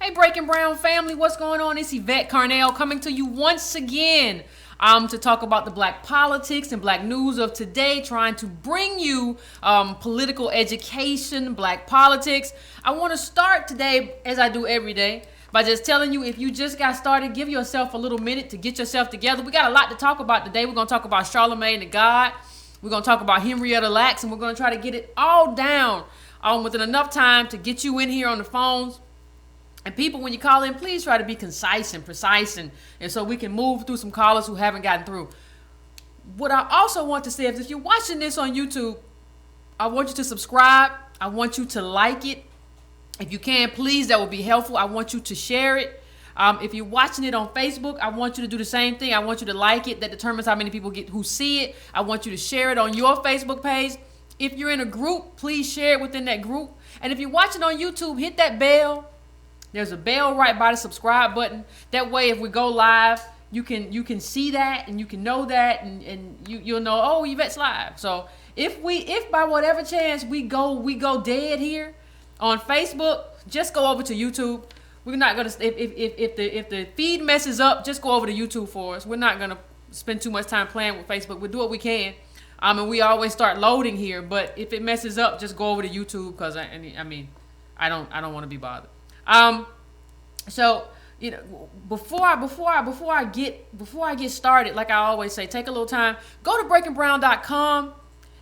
Hey, Breaking Brown family, what's going on? It's Yvette Carnell coming to you once again to talk about the black politics and black news of today, trying to bring you political education, black politics. I want to start today, as I do every day, by just telling you, if you just got started, give yourself a little minute to get yourself together. We got a lot to talk about today. We're going to talk about Charlamagne the God. We're going to talk about Henrietta Lacks, and we're going to try to get it all down within enough time to get you in here on the phones. And people, when you call in, please try to be concise and precise, and so we can move through some callers who haven't gotten through. What I also want to say is, if you're watching this on YouTube, I want you to subscribe. I want you to like it. If you can, please, that would be helpful. I want you to share it. If you're watching it on Facebook, I want you to do the same thing. I want you to like it. That determines how many people who see it. I want you to share it on your Facebook page. If you're in a group, please share it within that group. And if you're watching on YouTube, hit that bell. There's a bell right by the subscribe button. That way, if we go live, you can see that and you can know that, and you'll know, oh, Yvette's live. So if by whatever chance we go dead here on Facebook, just go over to YouTube. We're not gonna if the feed messes up, just go over to YouTube for us. We're not gonna spend too much time playing with Facebook. We'll do what we can. And we always start loading here. But if it messes up, just go over to YouTube, because I don't want to be bothered. So, you know, before I get started, like I always say, take a little time. Go to breakingbrown.com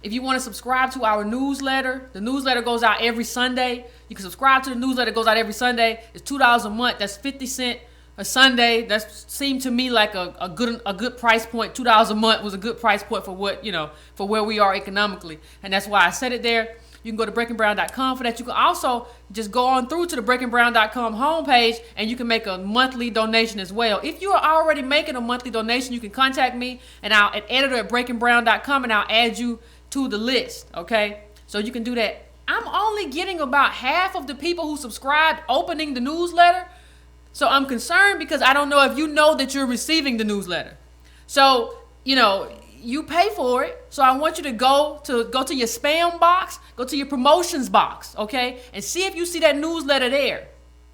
if you want to subscribe to our newsletter. The newsletter goes out every Sunday. You can subscribe to the newsletter. It goes out every Sunday. It's $2 a month. That's 50 cents a Sunday. That seemed to me like a good price point. $2 a month was a good price point for where we are economically, and that's why I said it there. You can go to breakingbrown.com for that. You can also just go on through to the breakingbrown.com homepage, and you can make a monthly donation as well. If you are already making a monthly donation, you can contact me and I'll at editor@breakingbrown.com, and I'll add you to the list. Okay, so you can do that. I'm only getting about half of the people who subscribed opening the newsletter, so I'm concerned because I don't know if you know that you're receiving the newsletter. So you pay for it, so I want you to go to your spam box, go to your promotions box, okay, and see if you see that newsletter there.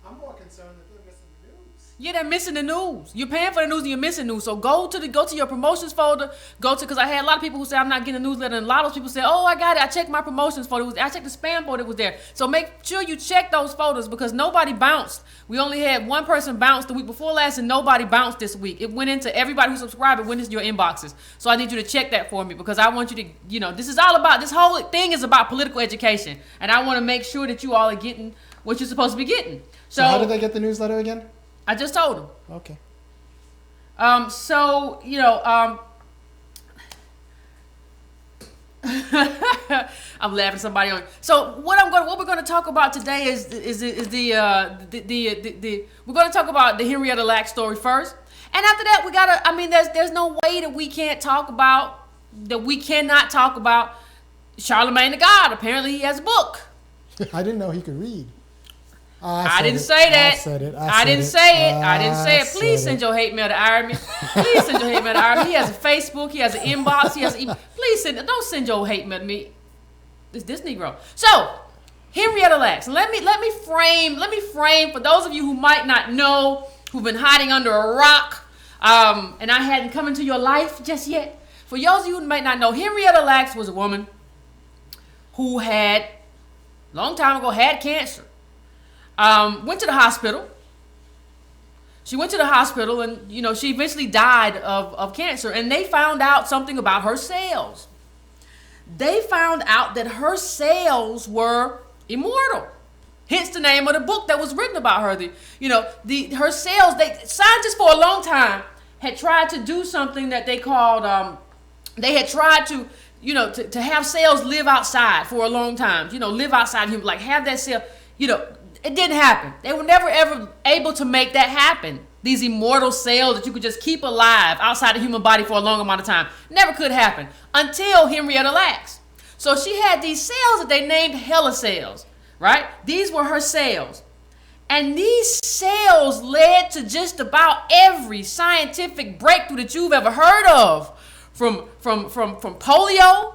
I'm more concerned that they're missing the news. Yeah, they're missing the news. You're paying for the news and you're missing news. So go to your promotions folder. Because I had a lot of people who say I'm not getting a newsletter, and a lot of those people say, oh, I got it. I checked my promotions folder. I checked the spam folder. It was there. So make sure you check those folders, because nobody bounced. We only had one person bounce the week before last, and nobody bounced this week. It went into everybody who subscribed. It went into your inboxes. So I need you to check that for me, because I want you to, this whole thing is about political education, and I want to make sure that you all are getting what you're supposed to be getting. So how did they get the newsletter again? I just told them. Okay. I'm laughing somebody on. So what we're going to talk about today is we're going to talk about the Henrietta Lacks story first, and after that there's no way that we cannot talk about Charlamagne the God. Apparently he has a book. I didn't know he could read. I didn't say that. I didn't say it. Please send your hate mail to Iron. Please send your hate mail to Iron. He has a Facebook. He has an inbox. He has an email. Please don't send your hate mail to me. It's this Negro. So Henrietta Lacks. Let me frame for those of you who might not know, who've been hiding under a rock, and I hadn't come into your life just yet. For those of you who might not know, Henrietta Lacks was a woman who had, long time ago, had cancer. Went to the hospital. She went to the hospital, and she eventually died of cancer. And they found out something about her cells. They found out that her cells were immortal. Hence the name of the book that was written about her. Her cells. Scientists for a long time had tried to do something that they called. They had tried to to have cells live outside for a long time. Live outside, like have that cell. It didn't happen. They were never, ever able to make that happen. These immortal cells that you could just keep alive outside the human body for a long amount of time. Never could happen until Henrietta Lacks. So she had these cells that they named Hella cells, right? These were her cells. And these cells led to just about every scientific breakthrough that you've ever heard of. From polio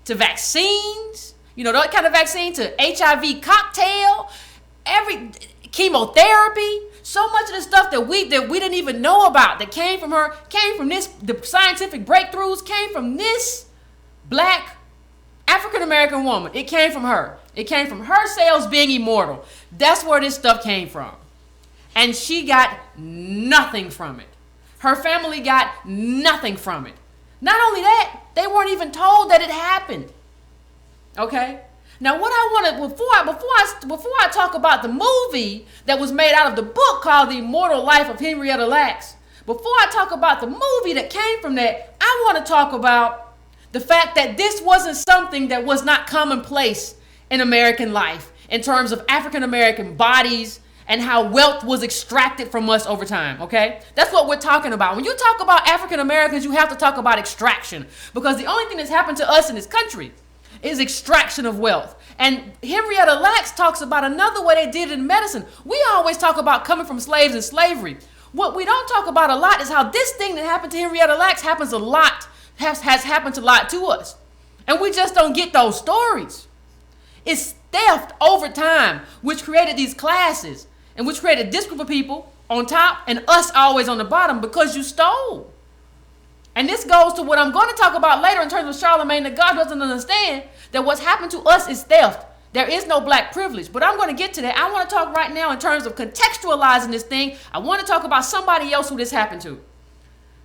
to vaccines, that kind of vaccine, to HIV cocktail, chemotherapy. So much of the stuff that we didn't even know about that came from her, came from this. The scientific breakthroughs came from this black African American woman. It came from her. It came from her cells being immortal. That's where this stuff came from. And she got nothing from it. Her family got nothing from it. Not only that, they weren't even told that it happened. Okay? Now, what I want to before I talk about the movie that was made out of the book called The Immortal Life of Henrietta Lacks, before I talk about the movie that came from that, I want to talk about the fact that this wasn't something that was not commonplace in American life in terms of African American bodies and how wealth was extracted from us over time, okay? That's what we're talking about. When you talk about African Americans, you have to talk about extraction, because the only thing that's happened to us in this country is extraction of wealth. And Henrietta Lacks talks about another way they did it in medicine. We always talk about coming from slaves and slavery. What we don't talk about a lot is how this thing that happened to Henrietta Lacks happens a lot, has happened a lot to us. And we just don't get those stories. It's theft over time, which created these classes, and which created this group of people on top and us always on the bottom because you stole. And this goes to what I'm going to talk about later in terms of Charlamagne, that God doesn't understand that what's happened to us is theft. There is no black privilege, but I'm going to get to that. I want to talk right now in terms of contextualizing this thing. I want to talk about somebody else who this happened to.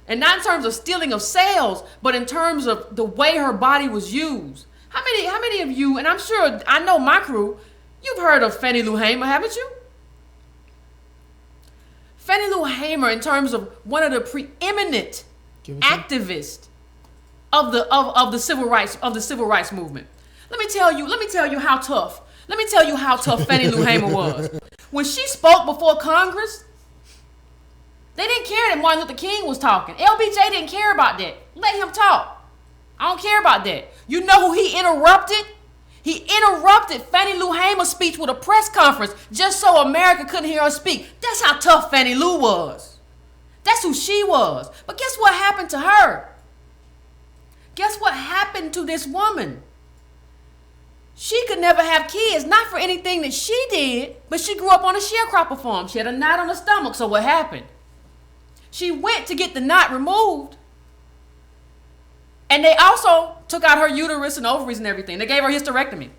And not in terms of stealing of cells, but in terms of the way her body was used. How many of you, and I'm sure I know my crew, you've heard of Fannie Lou Hamer, haven't you? Fannie Lou Hamer, in terms of one of the preeminent activists of the civil rights movement. Let me tell you how tough Fannie Lou Hamer was. When she spoke before Congress, they didn't care that Martin Luther King was talking. LBJ didn't care about that. Let him talk. I don't care about that. You know who he interrupted? He interrupted Fannie Lou Hamer's speech with a press conference just so America couldn't hear her speak. That's how tough Fannie Lou was. That's who she was. But guess what happened to her? Guess what happened to this woman? She could never have kids, not for anything that she did, but she grew up on a sharecropper farm. She had a knot on her stomach, so what happened? She went to get the knot removed, and they also took out her uterus and ovaries and everything. They gave her hysterectomy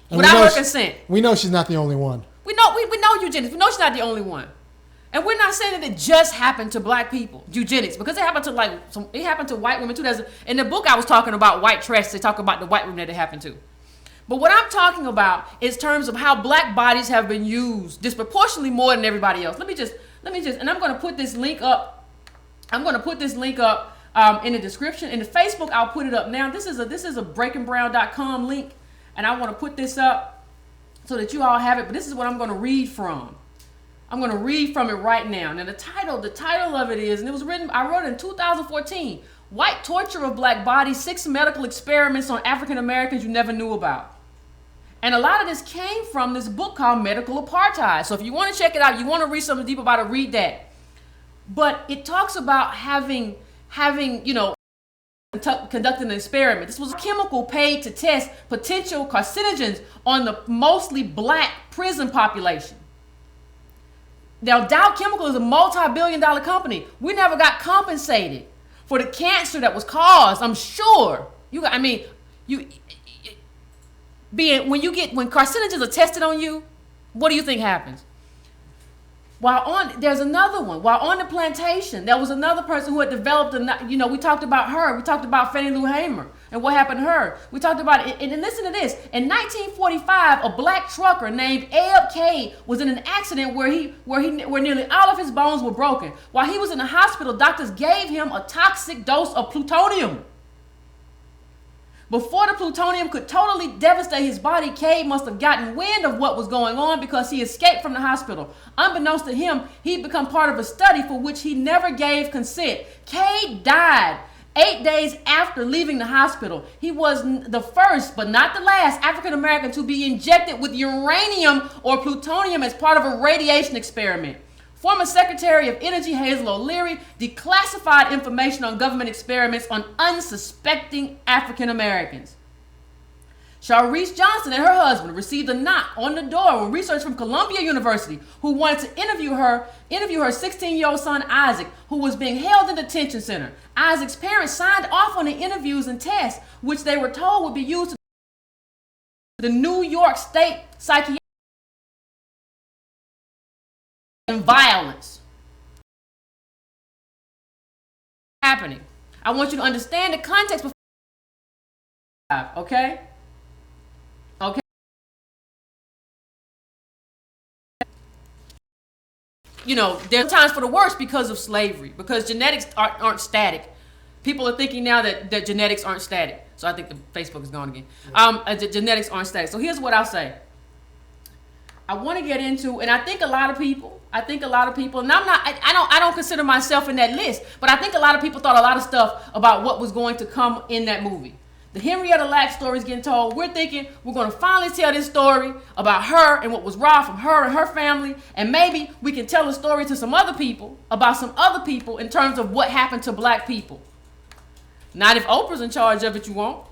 without her consent. We know she's not the only one. We know eugenics. We know she's not the only one. And we're not saying that it just happened to black people, eugenics, because it happened to it happened to white women too. In the book I was talking about white trash, they talk about the white women that it happened to. But what I'm talking about is terms of how black bodies have been used disproportionately more than everybody else. Let me just, and I'm going to put this link up. I'm going to put this link up in the description. In the Facebook, I'll put it up now. This is a breakingbrown.com link, and I want to put this up so that you all have it. But this is what I'm going to read from. I'm going to read from it right now. Now, the title of it is, and it was written, I wrote it in 2014, White Torture of Black Bodies, 6 Medical Experiments on African Americans You Never Knew About. And a lot of this came from this book called Medical Apartheid. So if you want to check it out, you want to read something deep about it, read that. But it talks about having conducting an experiment. This was a chemical paid to test potential carcinogens on the mostly black prison population. Now, Dow Chemical is a multi-billion-dollar company. We never got compensated for the cancer that was caused. I'm sure when carcinogens are tested on you, what do you think happens? There's another one. While on the plantation, there was another person who had developed we talked about her. We talked about Fannie Lou Hamer and what happened to her. We talked about it. And listen to this. In 1945, a black trucker named Abe K was in an accident where nearly all of his bones were broken. While he was in the hospital, doctors gave him a toxic dose of plutonium. Before the plutonium could totally devastate his body, Cade must have gotten wind of what was going on because he escaped from the hospital. Unbeknownst to him, he'd become part of a study for which he never gave consent. Cade died 8 days after leaving the hospital. He was the first, but not the last, African American to be injected with uranium or plutonium as part of a radiation experiment. Former Secretary of Energy Hazel O'Leary declassified information on government experiments on unsuspecting African Americans. Sharice Johnson and her husband received a knock on the door when researchers from Columbia University who wanted to interview her 16-year-old son Isaac, who was being held in the detention center. Isaac's parents signed off on the interviews and tests, which they were told would be used to the New York State Psychiatric and violence happening. I want you to understand the context before, okay? Okay. You know, there's times for the worse because of slavery, because genetics aren't static. People are thinking now that genetics aren't static. So I think the Facebook is gone again. Genetics aren't static. So here's what I'll say. I want to get into, and I think a lot of people, and I don't consider myself in that list, but I think a lot of people thought a lot of stuff about what was going to come in that movie. The Henrietta Lacks story is getting told. We're thinking we're going to finally tell this story about her and what was wrong from her and her family, and maybe we can tell a story to some other people about some other people in terms of what happened to black people. Not if Oprah's in charge of it, you won't.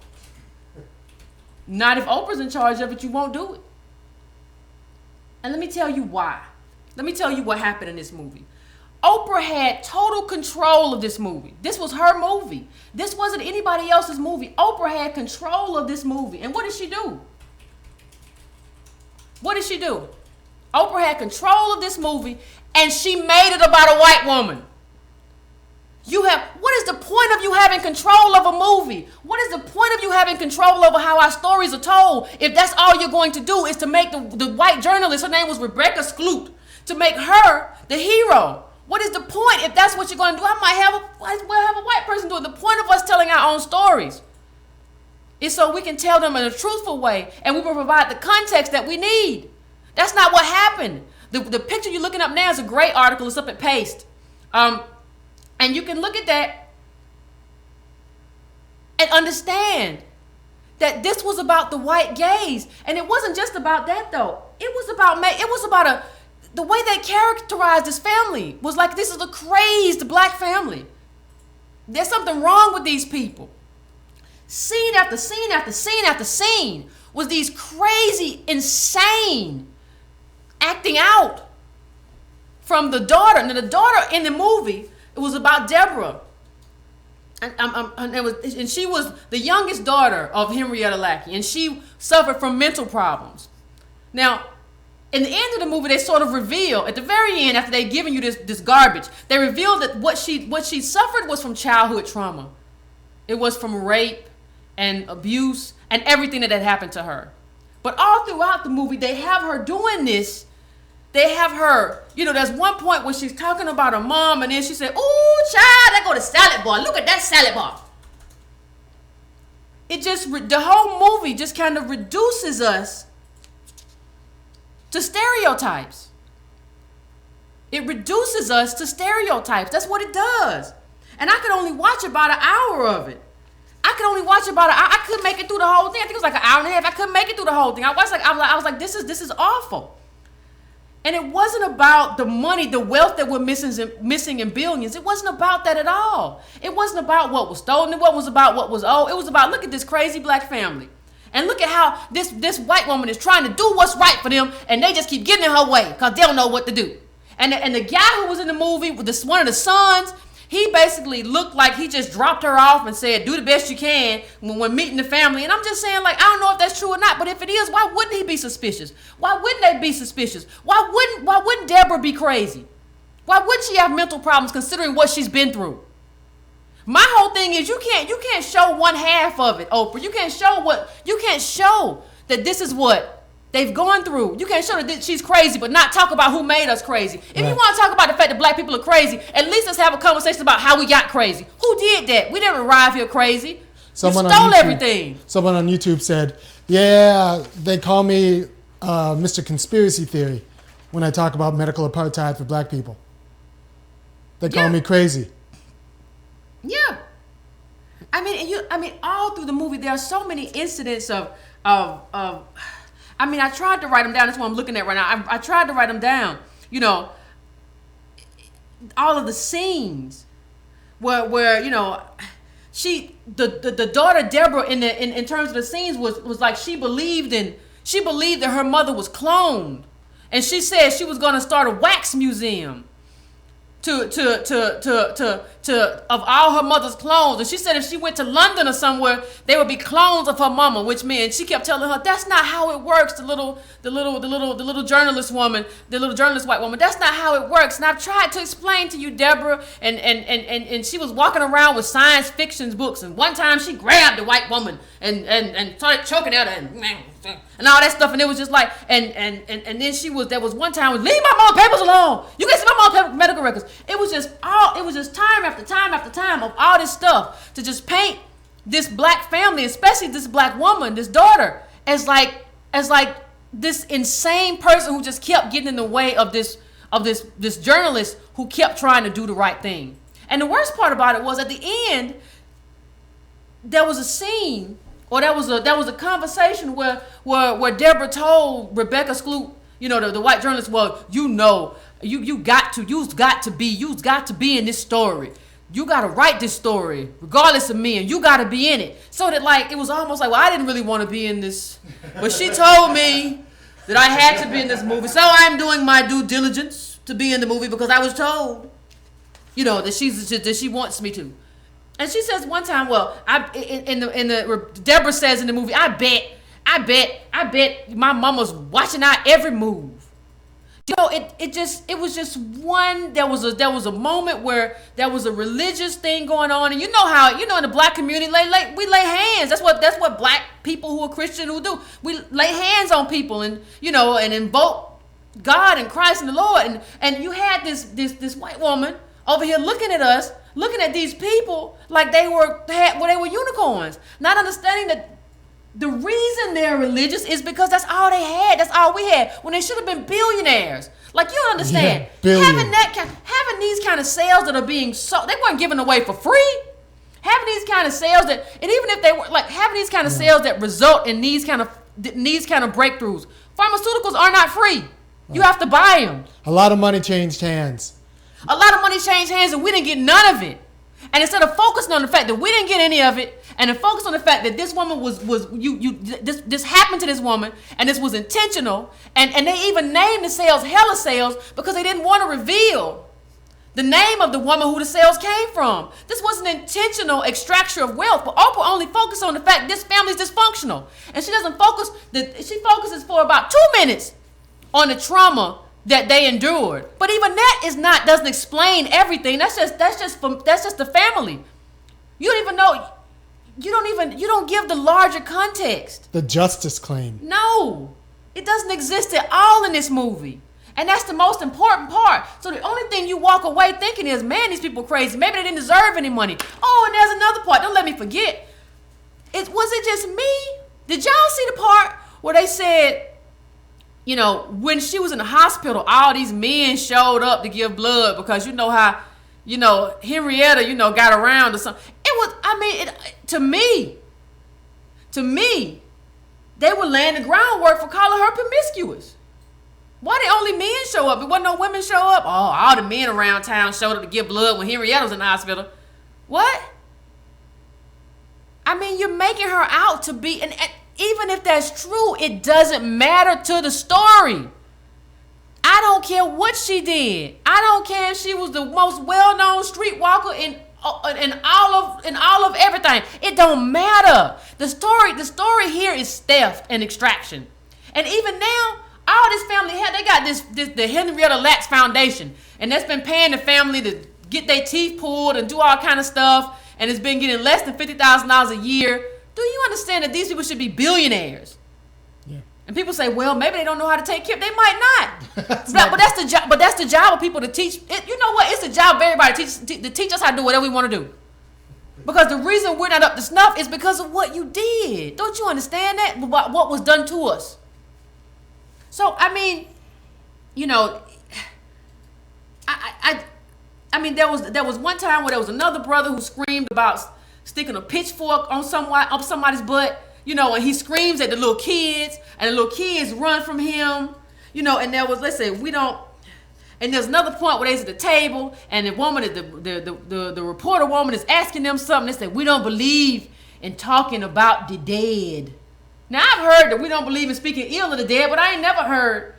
Not if Oprah's in charge of it, you won't do it. And let me tell you why. Let me tell you what happened in this movie. Oprah had total control of this movie. This was her movie. This wasn't anybody else's movie. Oprah had control of this movie. And what did she do? What did she do? Oprah had control of this movie, and she made it about a white woman. What is the point of you having control of a movie? What is the point of you having control over how our stories are told if that's all you're going to do is to make the white journalist, her name was Rebecca Skloot, to make her the hero? What is the point if that's what you're going to do? I might have a white person do it. The point of us telling our own stories is so we can tell them in a truthful way, and we will provide the context that we need. That's not what happened. The picture you're looking up now is a great article. It's up at Paste. And you can look at that and understand that this was about the white gaze. And it wasn't just about that, though. It was about the way they characterized this family was like, this is a crazed black family. There's something wrong with these people. Scene after scene after scene after scene was these crazy, insane acting out from the daughter. And the daughter in the movie, it was about Deborah. And she was the youngest daughter of Henrietta Lacks, and she suffered from mental problems. Now, in the end of the movie, they sort of reveal, at the very end, after they've given you this garbage, they reveal that what she suffered was from childhood trauma. It was from rape and abuse and everything that had happened to her. But all throughout the movie, they have her doing this. They have her, there's one point where she's talking about her mom, and then she said, "Ooh, child, that go to salad bar. Look at that salad bar." The whole movie just kind of reduces us to stereotypes. It reduces us to stereotypes. That's what it does. And I could only watch about an hour of it. I couldn't make it through the whole thing. I think it was like an hour and a half. I couldn't make it through the whole thing. I was like, this is awful. And it wasn't about the money, the wealth that we're missing in billions. It wasn't about that at all. It wasn't about what was stolen. It wasn't about what was owed. It was about, look at this crazy black family. And look at how this white woman is trying to do what's right for them, and they just keep getting in her way because they don't know what to do. And the guy who was in the movie, with one of the sons, he basically looked like he just dropped her off and said, do the best you can when meeting the family. And I'm just saying, I don't know if that's true or not, but if it is, why wouldn't he be suspicious? Why wouldn't they be suspicious? Why wouldn't Deborah be crazy? Why wouldn't she have mental problems considering what she's been through? My whole thing is you can't show one half of it, Oprah. You can't show that this is what they've gone through. You can't show that she's crazy, but not talk about who made us crazy. If you want to talk about the fact that black people are crazy, at least let's have a conversation about how we got crazy. Who did that? We didn't arrive here crazy. Someone you stole everything. Someone on YouTube said, "Yeah, they call me Mr. Conspiracy Theory when I talk about medical apartheid for black people. They call me crazy." Yeah. I mean, all through the movie, there are so many incidents of I tried to write them down. That's what I'm looking at right now. I tried to write them down. All of the scenes where the daughter Deborah in terms of the scenes was like she believed that her mother was cloned, and she said she was going to start a wax museum of all her mother's clones. And she said if she went to London or somewhere, they would be clones of her mama, which meant she kept telling her that's not how it works. The little journalist woman, the little journalist white woman, that's not how it works. And I've tried to explain to you, Deborah, and she was walking around with science fiction books, and one time she grabbed the white woman and started choking at her and all that stuff, and it was just like and then there was one time, leave my mom papers alone. You can't see my mom medical records. It was just time after time after time of all this stuff to just paint this black family, especially this black woman, this daughter, as like this insane person who just kept getting in the way of this journalist who kept trying to do the right thing. And the worst part about it was at the end there was a scene, or that was a conversation where Deborah told Rebecca Skloot, the white journalist, well, you've got to be in this story. You got to write this story regardless of me, and you got to be in it. So that like it was almost like, well, I didn't really want to be in this, but she told me that I had to be in this movie. So I'm doing my due diligence to be in the movie because I was told, that she wants me to. And she says one time, well, Deborah says in the movie, I bet my mama's watching out every move. It was just one. There was a moment where there was a religious thing going on, and how in the black community, we lay hands. That's what black people who are Christian who do. We lay hands on people and and invoke God and Christ and the Lord. And you had this white woman over here looking at us, looking at these people like they were unicorns, not understanding that the reason they're religious is because that's all they had. That's all we had when they should have been billionaires. Like, you understand, having these kind of sales that are being sold, they weren't given away for free. Having these kind of sales and even if they were like having these kind of sales that result in these kind of breakthroughs, pharmaceuticals are not free. You have to buy them. A lot of money changed hands. And we didn't get none of it. And instead of focusing on the fact that we didn't get any of it, and then focus on the fact that this woman this happened to this woman, and this was intentional, and they even named the sales hella sales because they didn't want to reveal the name of the woman who the sales came from. This was an intentional extraction of wealth, but Oprah only focused on the fact this family is dysfunctional, and she doesn't focus. She focuses for about 2 minutes on the trauma that they endured. But even that doesn't explain everything. That's just the family. You don't even know. You don't give the larger context. The justice claim. No, it doesn't exist at all in this movie. And that's the most important part. So the only thing you walk away thinking is, man, these people crazy. Maybe they didn't deserve any money. Oh, and there's another part. Don't let me forget. Was it just me? Did y'all see the part where they said, when she was in the hospital, all these men showed up to give blood because how, Henrietta, got around or something. To me, they were laying the groundwork for calling her promiscuous. Why did only men show up? It wasn't no women show up? Oh, all the men around town showed up to give blood when Henrietta was in the hospital. What? You're making her out to be, and even if that's true, it doesn't matter to the story. I don't care what she did. I don't care if she was the most well-known streetwalker in all of everything. It don't matter. The story here is theft and extraction. And even now, all this family they got the Henrietta Lacks Foundation, and that's been paying the family to get their teeth pulled and do all kind of stuff, and it's been getting less than $50,000 a year. Do you understand that these people should be billionaires? Yeah. And people say, well, maybe they don't know how to take care. They might not. But that's the job. But that's the job of people to teach. You know what? It's the job of everybody to teach us how to do whatever we want to do. Because the reason we're not up to snuff is because of what you did. Don't you understand that? What was done to us? So there was one time where there was another brother who screamed about sticking a pitchfork on somebody's butt, and he screams at the little kids, and the little kids run from him, and there was, let's say, And there's another point where they's at the table, and the woman, the reporter woman is asking them something. They say, we don't believe in talking about the dead. Now, I've heard that we don't believe in speaking ill of the dead, but I ain't never heard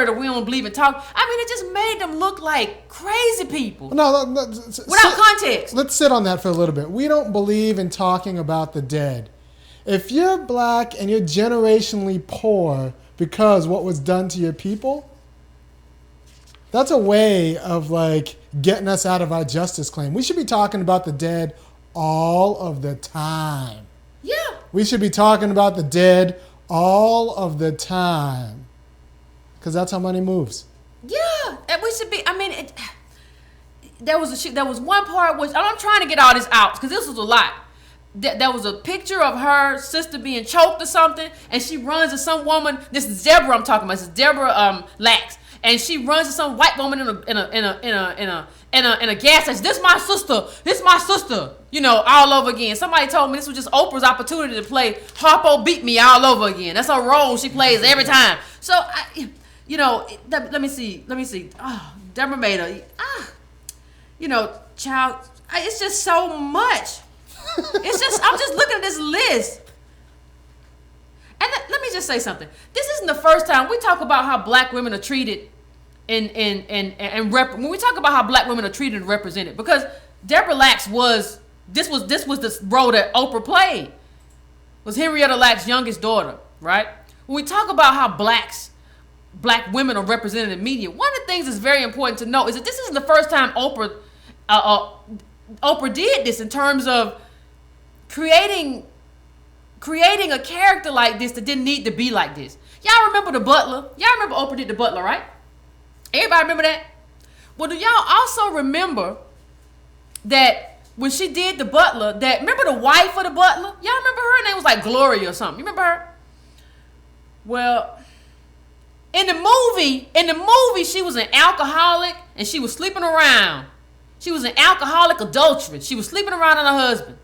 that we don't believe in talk. I mean, it just made them look like crazy people. No, without context. Let's sit on that for a little bit. We don't believe in talking about the dead. If you're black and you're generationally poor because what was done to your people, that's a way of like getting us out of our justice claim. We should be talking about the dead all of the time. Yeah. We should be talking about the dead all of the time. Because that's how money moves. Yeah. And we should be, I mean, there was one part which, I'm trying to get all this out because this was a lot. There was a picture of her sister being choked or something, and she runs to some woman. This is Deborah I'm talking about. This is Deborah Lacks. And she runs to some white woman in a gas station. This my sister. You know, all over again. Somebody told me this was just Oprah's opportunity to play Harpo Beat Me all over again. That's her role she plays every time. So, let me see. Oh, Deborah made child. It's just so much. I'm just looking at this list. And let me just say something. This isn't the first time we talk about how black women are treated when we talk about how black women are treated and represented, because Deborah Lacks was the role that Oprah played, was Henrietta Lacks' youngest daughter, right? When we talk about how black women are represented in media, one of the things that's very important to know is that this isn't the first time Oprah did this in terms of creating a character like this that didn't need to be like this. Y'all remember The Butler? Y'all remember Oprah did The Butler, right? Everybody remember that? Well, do y'all also remember that when she did The Butler, remember the wife of The Butler? Y'all remember her? Her name was like Gloria or something. You remember her? Well, in the movie, she was an alcoholic and she was sleeping around. She was an alcoholic adulteress. She was sleeping around on her husband.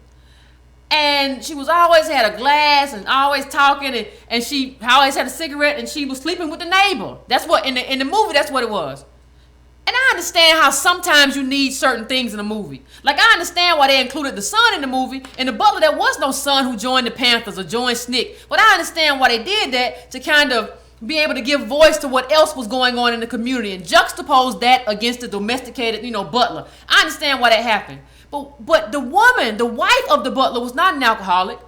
And she was always had a glass and always talking, and she always had a cigarette, and she was sleeping with the neighbor. That's what in the movie. That's what it was. And I understand how sometimes you need certain things in a movie. Like, I understand why they included the son in the movie. In The Butler, there was no son who joined the Panthers or joined SNCC. But I understand why they did that, to kind of be able to give voice to what else was going on in the community and juxtapose that against the domesticated, Butler. I understand why that happened. But the woman, the wife of the butler, was not an alcoholic,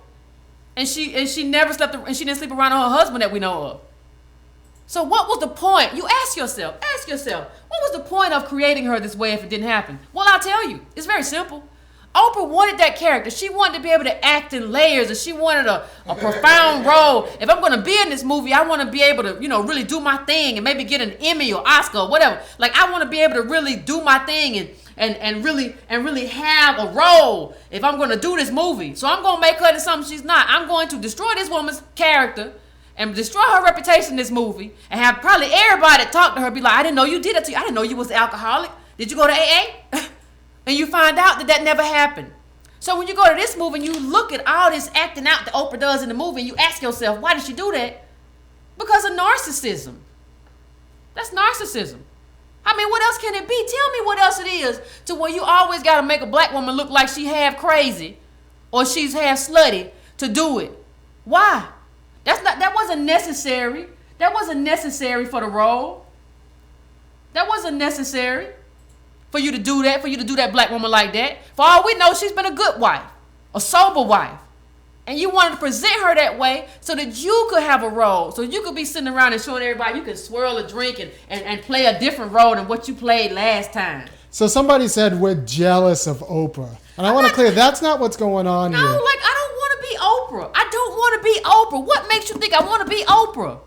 and she never slept, and she didn't sleep around her husband that we know of. So what was the point? You ask yourself, what was the point of creating her this way if it didn't happen? Well, I'll tell you, it's very simple. Oprah wanted that character. She wanted to be able to act in layers, and she wanted a profound role. If I'm going to be in this movie, I want to be able to, really do my thing and maybe get an Emmy or Oscar or whatever. Like, I want to be able to really do my thing and really have a role if I'm going to do this movie. So I'm going to make her into something she's not. I'm going to destroy this woman's character and destroy her reputation in this movie, and have probably everybody that talked to her be like, I didn't know you did that to you. I didn't know you was an alcoholic. Did you go to AA? And you find out that never happened. So when you go to this movie and you look at all this acting out that Oprah does in the movie, and you ask yourself, why did she do that? Because of narcissism. That's narcissism. I mean, what else can it be? Tell me what else it is to where you always got to make a black woman look like she half crazy or she's half slutty to do it. Why? That wasn't necessary. That wasn't necessary for the role. That wasn't necessary for you to do that, for you to do that black woman like that. For all we know, she's been a good wife, a sober wife. And you wanted to present her that way so that you could have a role, so you could be sitting around and showing everybody you can swirl a drink and play a different role than what you played last time. So somebody said we're jealous of Oprah. And I want to clear, that's not what's going on here. No, like, I don't want to be Oprah. I don't want to be Oprah. What makes you think I want to be Oprah?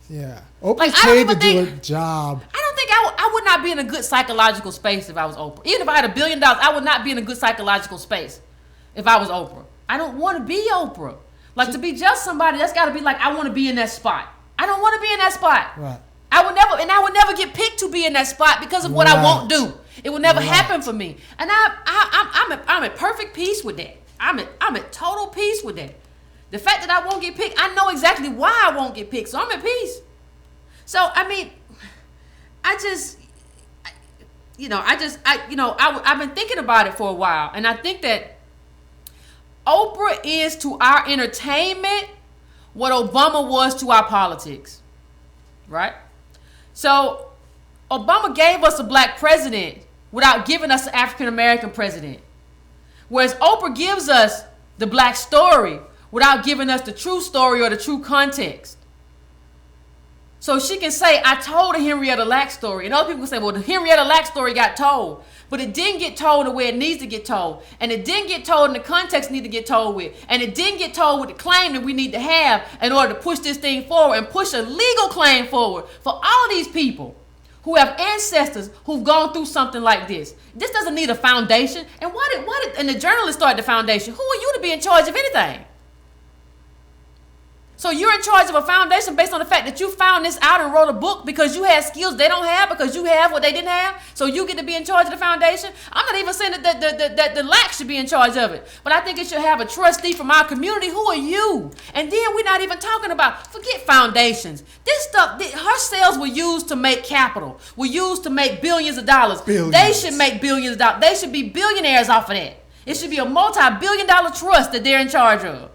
Yeah. Oprah's paid to do a job. I don't think I would not be in a good psychological space if I was Oprah. Even if I had $1 billion, I would not be in a good psychological space if I was Oprah. I don't want to be Oprah. Like, to be just somebody, that's got to be like, I want to be in that spot. I don't want to be in that spot. Right. I would never get picked to be in that spot because of what I won't do. It will never happen for me. And I'm at perfect peace with that. I'm at total peace with that. The fact that I won't get picked, I know exactly why I won't get picked, so I'm at peace. So, I mean, I've been thinking about it for a while, and I think that Oprah is to our entertainment what Obama was to our politics, right? So Obama gave us a black president without giving us an African American president, whereas Oprah gives us the black story without giving us the true story or the true context. So she can say, I told a Henrietta Lacks story. And other people can say, well, the Henrietta Lacks story got told. But it didn't get told the way it needs to get told. And it didn't get told in the context it needs to get told with. And it didn't get told with the claim that we need to have in order to push this thing forward and push a legal claim forward for all these people who have ancestors who've gone through something like this. This doesn't need a foundation. And why did and the journalists start the foundation? Who are you to be in charge of anything? So you're in charge of a foundation based on the fact that you found this out and wrote a book because you had skills they don't have, because you have what they didn't have. So you get to be in charge of the foundation. I'm not even saying that the Lacks should be in charge of it, but I think it should have a trustee from our community. Who are you? And then we're not even talking about, forget foundations. This stuff, her sales were used to make capital, were used to make billions of dollars. Billions. They should make billions of dollars. They should be billionaires off of that. It should be a multi-billion-dollar trust that they're in charge of.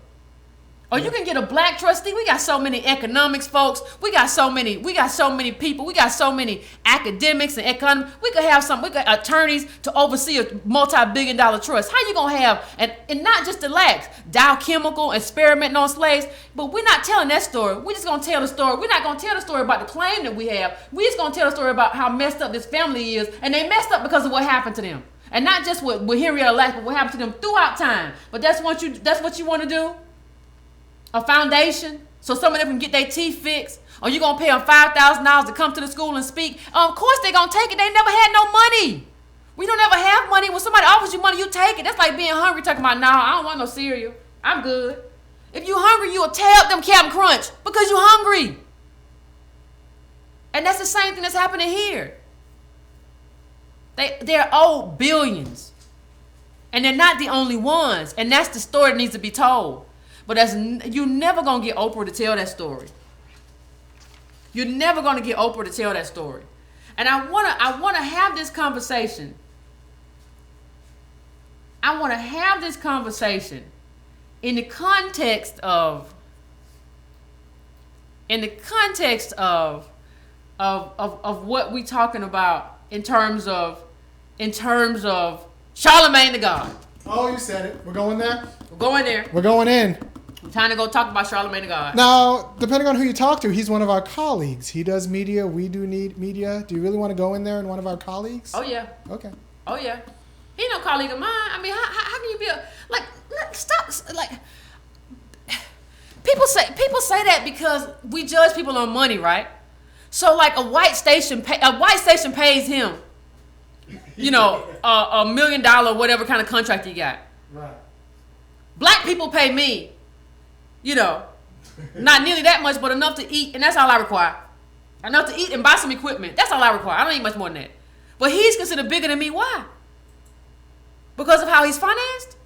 Or you can get a black trustee. We got so many economics folks. We got so many people. We got so many academics and economics. We could have attorneys to oversee a multi-billion-dollar trust. How you gonna have, and not just the Lacks, Dow Chemical, experimenting on slaves, but we're not telling that story. We're just gonna tell the story. We're not gonna tell the story about the claim that we have. We're just gonna tell the story about how messed up this family is, and they messed up because of what happened to them. And not just with Henrietta Lacks, but what happened to them throughout time. But that's what you want to do? A foundation, so some of them can get their teeth fixed, or you gonna pay them $5,000 to come to the school and speak. Of course they gonna take it. They never had no money. We don't ever have money. When somebody offers you money, you take it. That's like being hungry, talking about, no, I don't want no cereal. I'm good. If you hungry, you will tear up them Captain Crunch because you hungry. And that's the same thing that's happening here. They're owed billions, and they're not the only ones. And that's the story that needs to be told. But you're never going to get Oprah to tell that story. You're never going to get Oprah to tell that story. And I want to have this conversation. I want to have this conversation in the context of what we're talking about in terms of Charlamagne the God. Oh, you said it. We're going there? We're going there. We're going in. I'm trying to go talk about Charlamagne the God. Now, depending on who you talk to, he's one of our colleagues. He does media. We do need media. Do you really want to go in there and one of our colleagues? Oh, yeah. Okay. Oh, yeah. He no colleague of mine. I mean, how can you be stop, people say that because we judge people on money, right? So, like, a white station pays him, $1 million, whatever kind of contract he got. Right. Black people pay me, not nearly that much, but enough to eat, and that's all I require. Enough to eat and buy some equipment. That's all I require. I don't need much more than that. But he's considered bigger than me. Why? Because of how he's financed?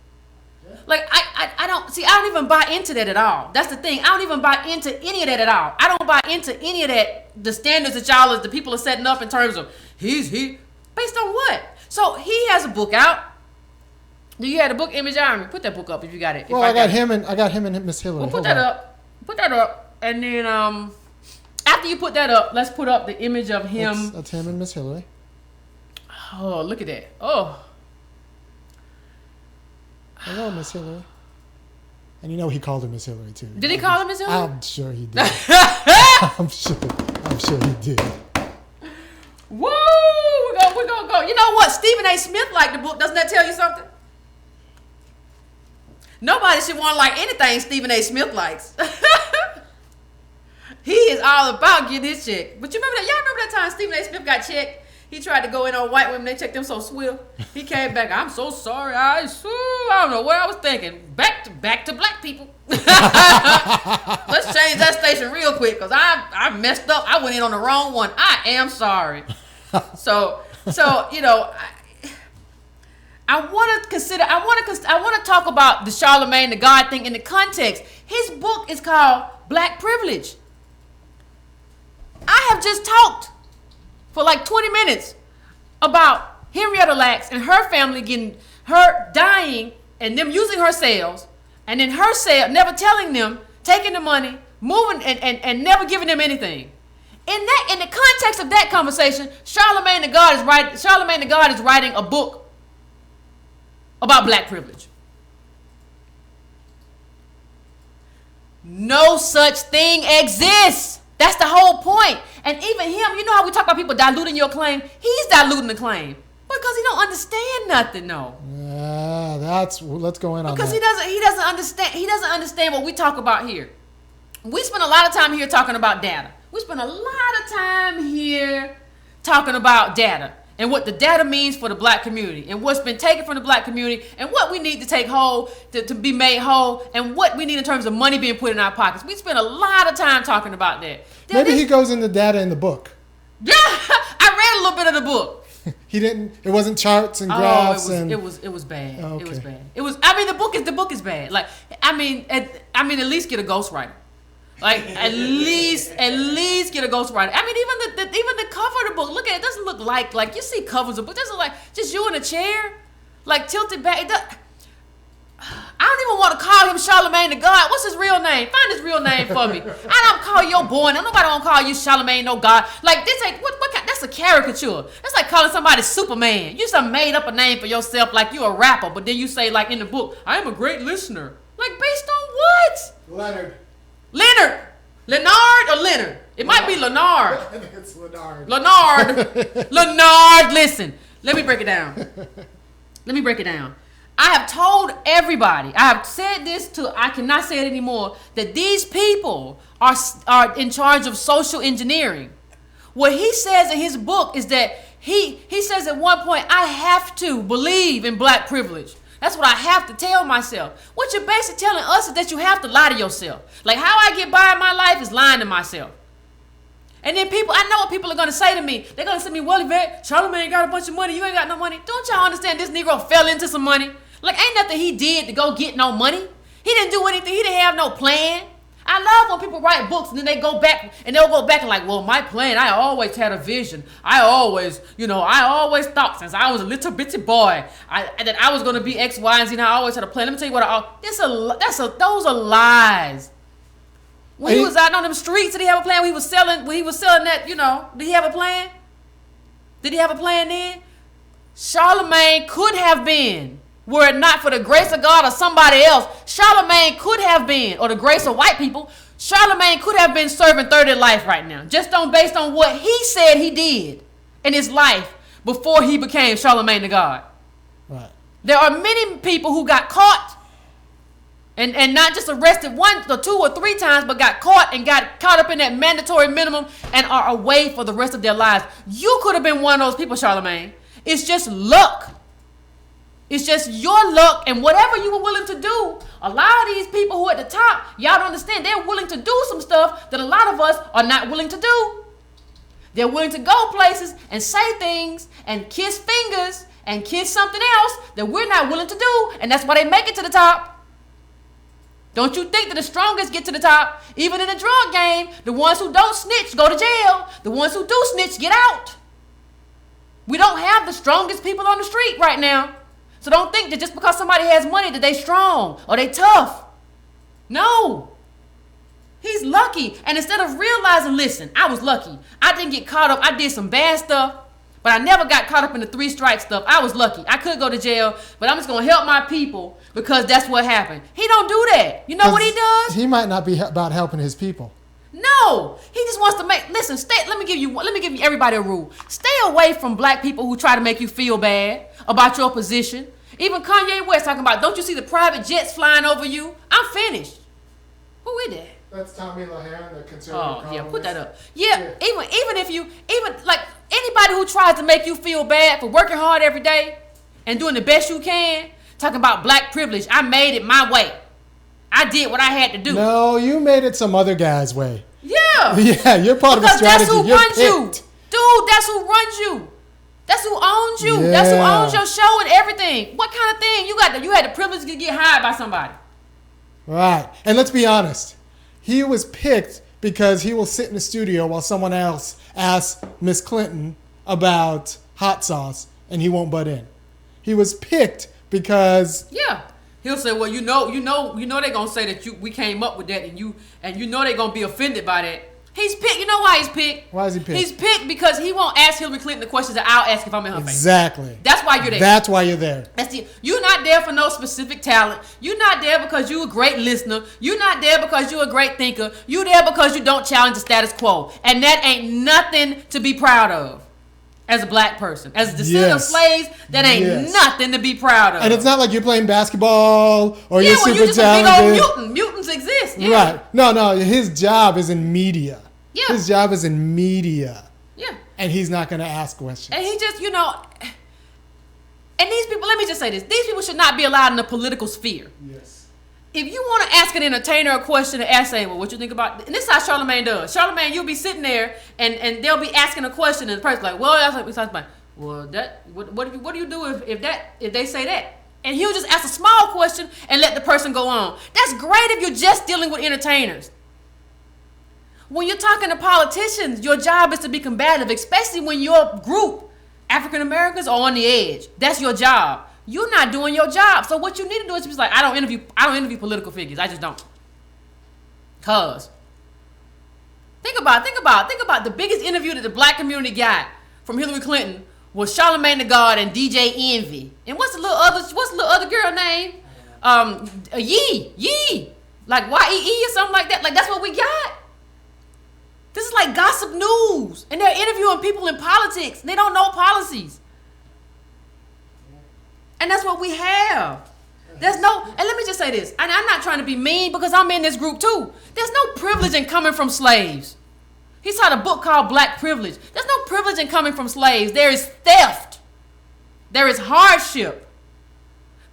Yeah. Like, I don't even buy into that at all. That's the thing. I don't even buy into any of that at all. I don't buy into any of that, the standards that the people are setting up in terms of he based on what? So he has a book out. Do you have the book image on me? Put that book up if you got it. Well, I got him and Miss Hillary. Well, put that up. Put that up, and then after you put that up, let's put up the image of him. That's him and Miss Hillary. Oh, look at that. Oh. Hello, Miss Hillary. And he called her Miss Hillary too. Did he call her Miss Hillary? I'm sure he did. I'm sure he did. Woo! We're gonna go. You know what? Stephen A. Smith liked the book. Doesn't that tell you something? Nobody should want to like anything Stephen A. Smith likes. He is all about getting his check. But you remember that? Y'all remember that time Stephen A. Smith got checked? He tried to go in on white women. They checked them so swift. He came back. I'm so sorry. I don't know what I was thinking. Back to black people. Let's change that station real quick because I messed up. I went in on the wrong one. I am sorry. So I want to talk about the Charlamagne the God thing in the context. His book is called Black Privilege. I have just talked for like 20 minutes about Henrietta Lacks and her family getting her dying and them using her cells, and then her cell never telling them, taking the money, moving and never giving them anything. In the context of that conversation, Charlamagne the God is writing a book about black privilege. No such thing exists. That's the whole point. And even him, you know how we talk about people diluting your claim? He's diluting the claim because he don't understand nothing, no. Yeah, let's go in on because that. He doesn't understand what we talk about here. We spend a lot of time here talking about data. We spend a lot of time here talking about data and what the data means for the black community and what's been taken from the black community and what we need to take whole to be made whole and what we need in terms of money being put in our pockets. We spend a lot of time talking about that. Maybe he goes into data in the book. Yeah, I read a little bit of the book. He didn't. It wasn't charts and graphs. It was bad. Oh, okay. It was bad. It was. I mean, the book is bad. Like, at least get a ghostwriter. Like, at least get a ghostwriter. I mean, even the cover of the book. Look at it. Doesn't look like you see covers of books. It doesn't look like just you in a chair, like tilted back. I don't even want to call him Charlamagne the God. What's his real name? Find his real name for me. I don't call your boy. Nobody won't call you Charlamagne no God. Like, this ain't what that's a caricature. That's like calling somebody Superman. You just made up a name for yourself like you a rapper, but then you say like in the book, I am a great listener. Like, based on what? Leonard or Leonard? It might be Leonard. I think it's Leonard. Leonard, listen. Let me break it down. I have told everybody, I have said this till I cannot say it anymore, that these people are in charge of social engineering. What he says in his book is that he says at one point, I have to believe in black privilege. That's what I have to tell myself. What you're basically telling us is that you have to lie to yourself. Like, how I get by in my life is lying to myself. And then I know what people are going to say to me. They're going to say to me, well, Yvette, Charlamagne got a bunch of money. You ain't got no money. Don't y'all understand this Negro fell into some money? Like, ain't nothing he did to go get no money. He didn't do anything. He didn't have no plan. I love when people write books and then they'll go back and like, well, my plan, I always had a vision. I always thought since I was a little bitty boy that I was going to be X, Y, and Z. And I always had a plan. Let me tell you what, those are lies. When he was out on them streets, did he have a plan? When he was selling that, did he have a plan? Did he have a plan then? Charlamagne could have been, were it not for the grace of God or somebody else, Charlamagne could have been, or the grace of white people, Charlamagne could have been serving 30 life right now, based on what he said he did in his life before he became Charlamagne the God. Right. There are many people who got caught and not just arrested 1 or 2 or 3 times, but got caught up in that mandatory minimum and are away for the rest of their lives. You could have been one of those people, Charlamagne. It's just luck. It's just your luck and whatever you were willing to do. A lot of these people who are at the top, y'all don't understand, they're willing to do some stuff that a lot of us are not willing to do. They're willing to go places and say things and kiss fingers and kiss something else that we're not willing to do. And that's why they make it to the top. Don't you think that the strongest get to the top? Even in the drug game, the ones who don't snitch go to jail. The ones who do snitch get out. We don't have the strongest people on the street right now. So don't think that just because somebody has money that they strong or they tough. No. He's lucky. And instead of realizing, listen, I was lucky. I didn't get caught up. I did some bad stuff, but I never got caught up in the 3 strike stuff. I was lucky. I could go to jail, but I'm just going to help my people because that's what happened. He don't do that. You know what he does? He might not be about helping his people. No, he just wants to let me give you everybody a rule. Stay away from black people who try to make you feel bad about your position. Even Kanye West talking about, don't you see the private jets flying over you? I'm finished. Who is that? That's Tommy LaHair, the conservative columnist. Yeah, put that up. Yeah. Even like anybody who tries to make you feel bad for working hard every day and doing the best you can, talking about black privilege, I made it my way. I did what I had to do. No, you made it some other guy's way. Yeah. Yeah, you're part of a strategy. That's who runs you. Dude, that's who runs you. That's who owns you. Yeah. That's who owns your show and everything. What kind of thing? You had the privilege to get hired by somebody. Right. And let's be honest. He was picked because he will sit in the studio while someone else asks Miss Clinton about hot sauce, and he won't butt in. He was picked because he'll say, well, you know they're gonna say that we came up with that, and you know they're gonna be offended by that. He's picked. You know why he's picked? Why is he picked? He's picked because he won't ask Hillary Clinton the questions that I'll ask if I'm in her face. Exactly. That's why you're there. That's why you're there. You're not there for no specific talent. You're not there because you're a great listener. You're not there because you're a great thinker. You're there because you don't challenge the status quo. And that ain't nothing to be proud of as a black person. As a descendant of slaves, that ain't nothing to be proud of. And it's not like you're playing basketball or you're super you're just talented. a big old mutant. Mutants exist. Yeah. Right. No. His job is in media. Yeah. His job is in media. Yeah. And he's not going to ask questions. And he just, and these people, let me just say this. These people should not be allowed in the political sphere. Yes. If you want to ask an entertainer a question and ask him, well, what you think about, and this is how Charlamagne does. Charlamagne, you'll be sitting there and they'll be asking a question and the person's like, well, that's like, well, what do you do if they say that? And he'll just ask a small question and let the person go on. That's great if you're just dealing with entertainers. When you're talking to politicians, your job is to be combative, especially when your group, African Americans, are on the edge. That's your job. You're not doing your job. So what you need to do is just like, I don't interview political figures. I just don't. Cause think about the biggest interview that the black community got from Hillary Clinton was Charlamagne the God and DJ Envy. And what's the little other girl name? Yee. Like YEE or something like that. Like that's what we got. This is like gossip news. And they're interviewing people in politics. They don't know policies. And that's what we have. And let me just say this. And I'm not trying to be mean because I'm in this group too. There's no privilege in coming from slaves. He taught a book called Black Privilege. There's no privilege in coming from slaves. There is theft. There is hardship.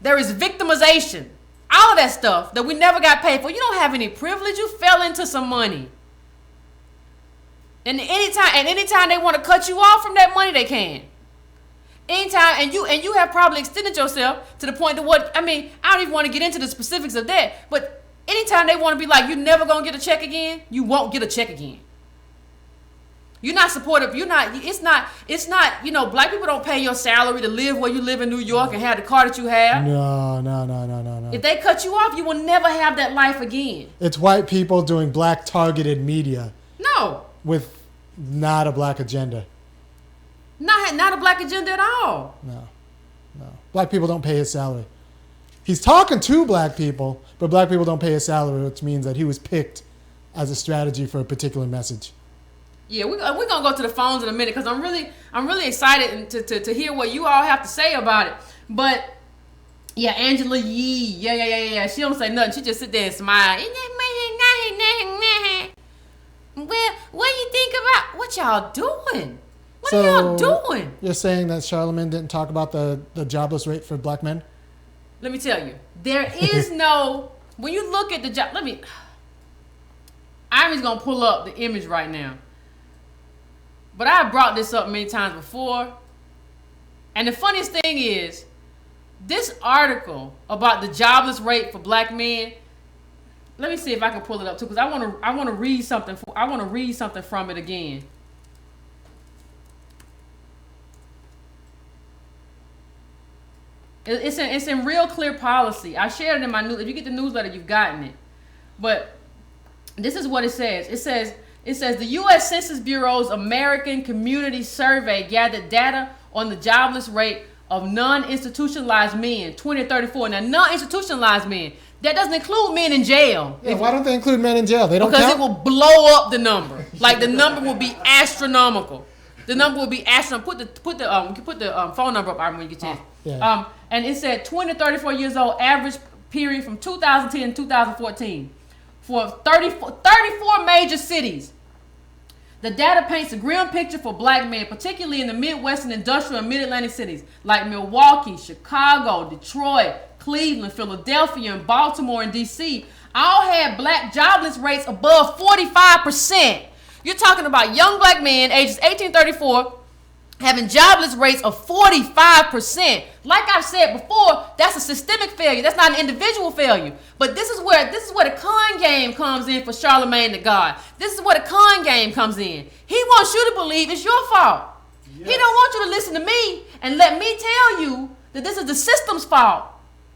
There is victimization. All of that stuff that we never got paid for. You don't have any privilege. You fell into some money. And anytime they want to cut you off from that money, they can. Anytime, and you have probably extended yourself to the point to I don't even want to get into the specifics of that, but anytime they want to be like, you're never going to get a check again, you won't get a check again. You're not supportive. It's not, black people don't pay your salary to live where you live in New York and have the car that you have. No. If they cut you off, you will never have that life again. It's white people doing black targeted media. No. With not a black agenda. Not a black agenda at all. No. Black people don't pay his salary. He's talking to black people, but black people don't pay his salary, which means that he was picked as a strategy for a particular message. Yeah, we're gonna go to the phones in a minute because I'm really excited to hear what you all have to say about it. But yeah, Angela Yee, yeah. She don't say nothing. She just sit there and smile. Well, what do you think about what y'all doing? What are y'all doing? You're saying that Charlamagne didn't talk about the jobless rate for black men? Let me tell you, there is no. When you look at the job, I'm just gonna pull up the image right now. But I brought this up many times before, and the funniest thing is, this article about the jobless rate for black men. Let me see if I can pull it up too, because I want to read something. I want to read something from it again. It's in Real Clear Policy. I shared it in my news. If you get the newsletter, you've gotten it. But this is what it says. It says the U.S. Census Bureau's American Community Survey gathered data on the jobless rate of non-institutionalized men, 2034. Now, non-institutionalized men. That doesn't include men in jail. Yeah, why don't they include men in jail? They don't because count? It will blow up the number. Like the number will be astronomical. The number will be astronomical. Put the phone number up when you get a chance. Yeah. And it said 20 to 34 years old, average period from 2010 to 2014 for 34 major cities. The data paints a grim picture for black men, particularly in the Midwestern industrial and mid-Atlantic cities like Milwaukee, Chicago, Detroit, Cleveland, Philadelphia, and Baltimore and D.C. all had black jobless rates above 45%. You're talking about young black men ages 18 to 34 having jobless rates of 45%. Like I've said before, that's a systemic failure. That's not an individual failure. But this is where the con game comes in for Charlamagne the God. This is where the con game comes in. He wants you to believe it's your fault. Yes. He don't want you to listen to me and let me tell you that this is the system's fault.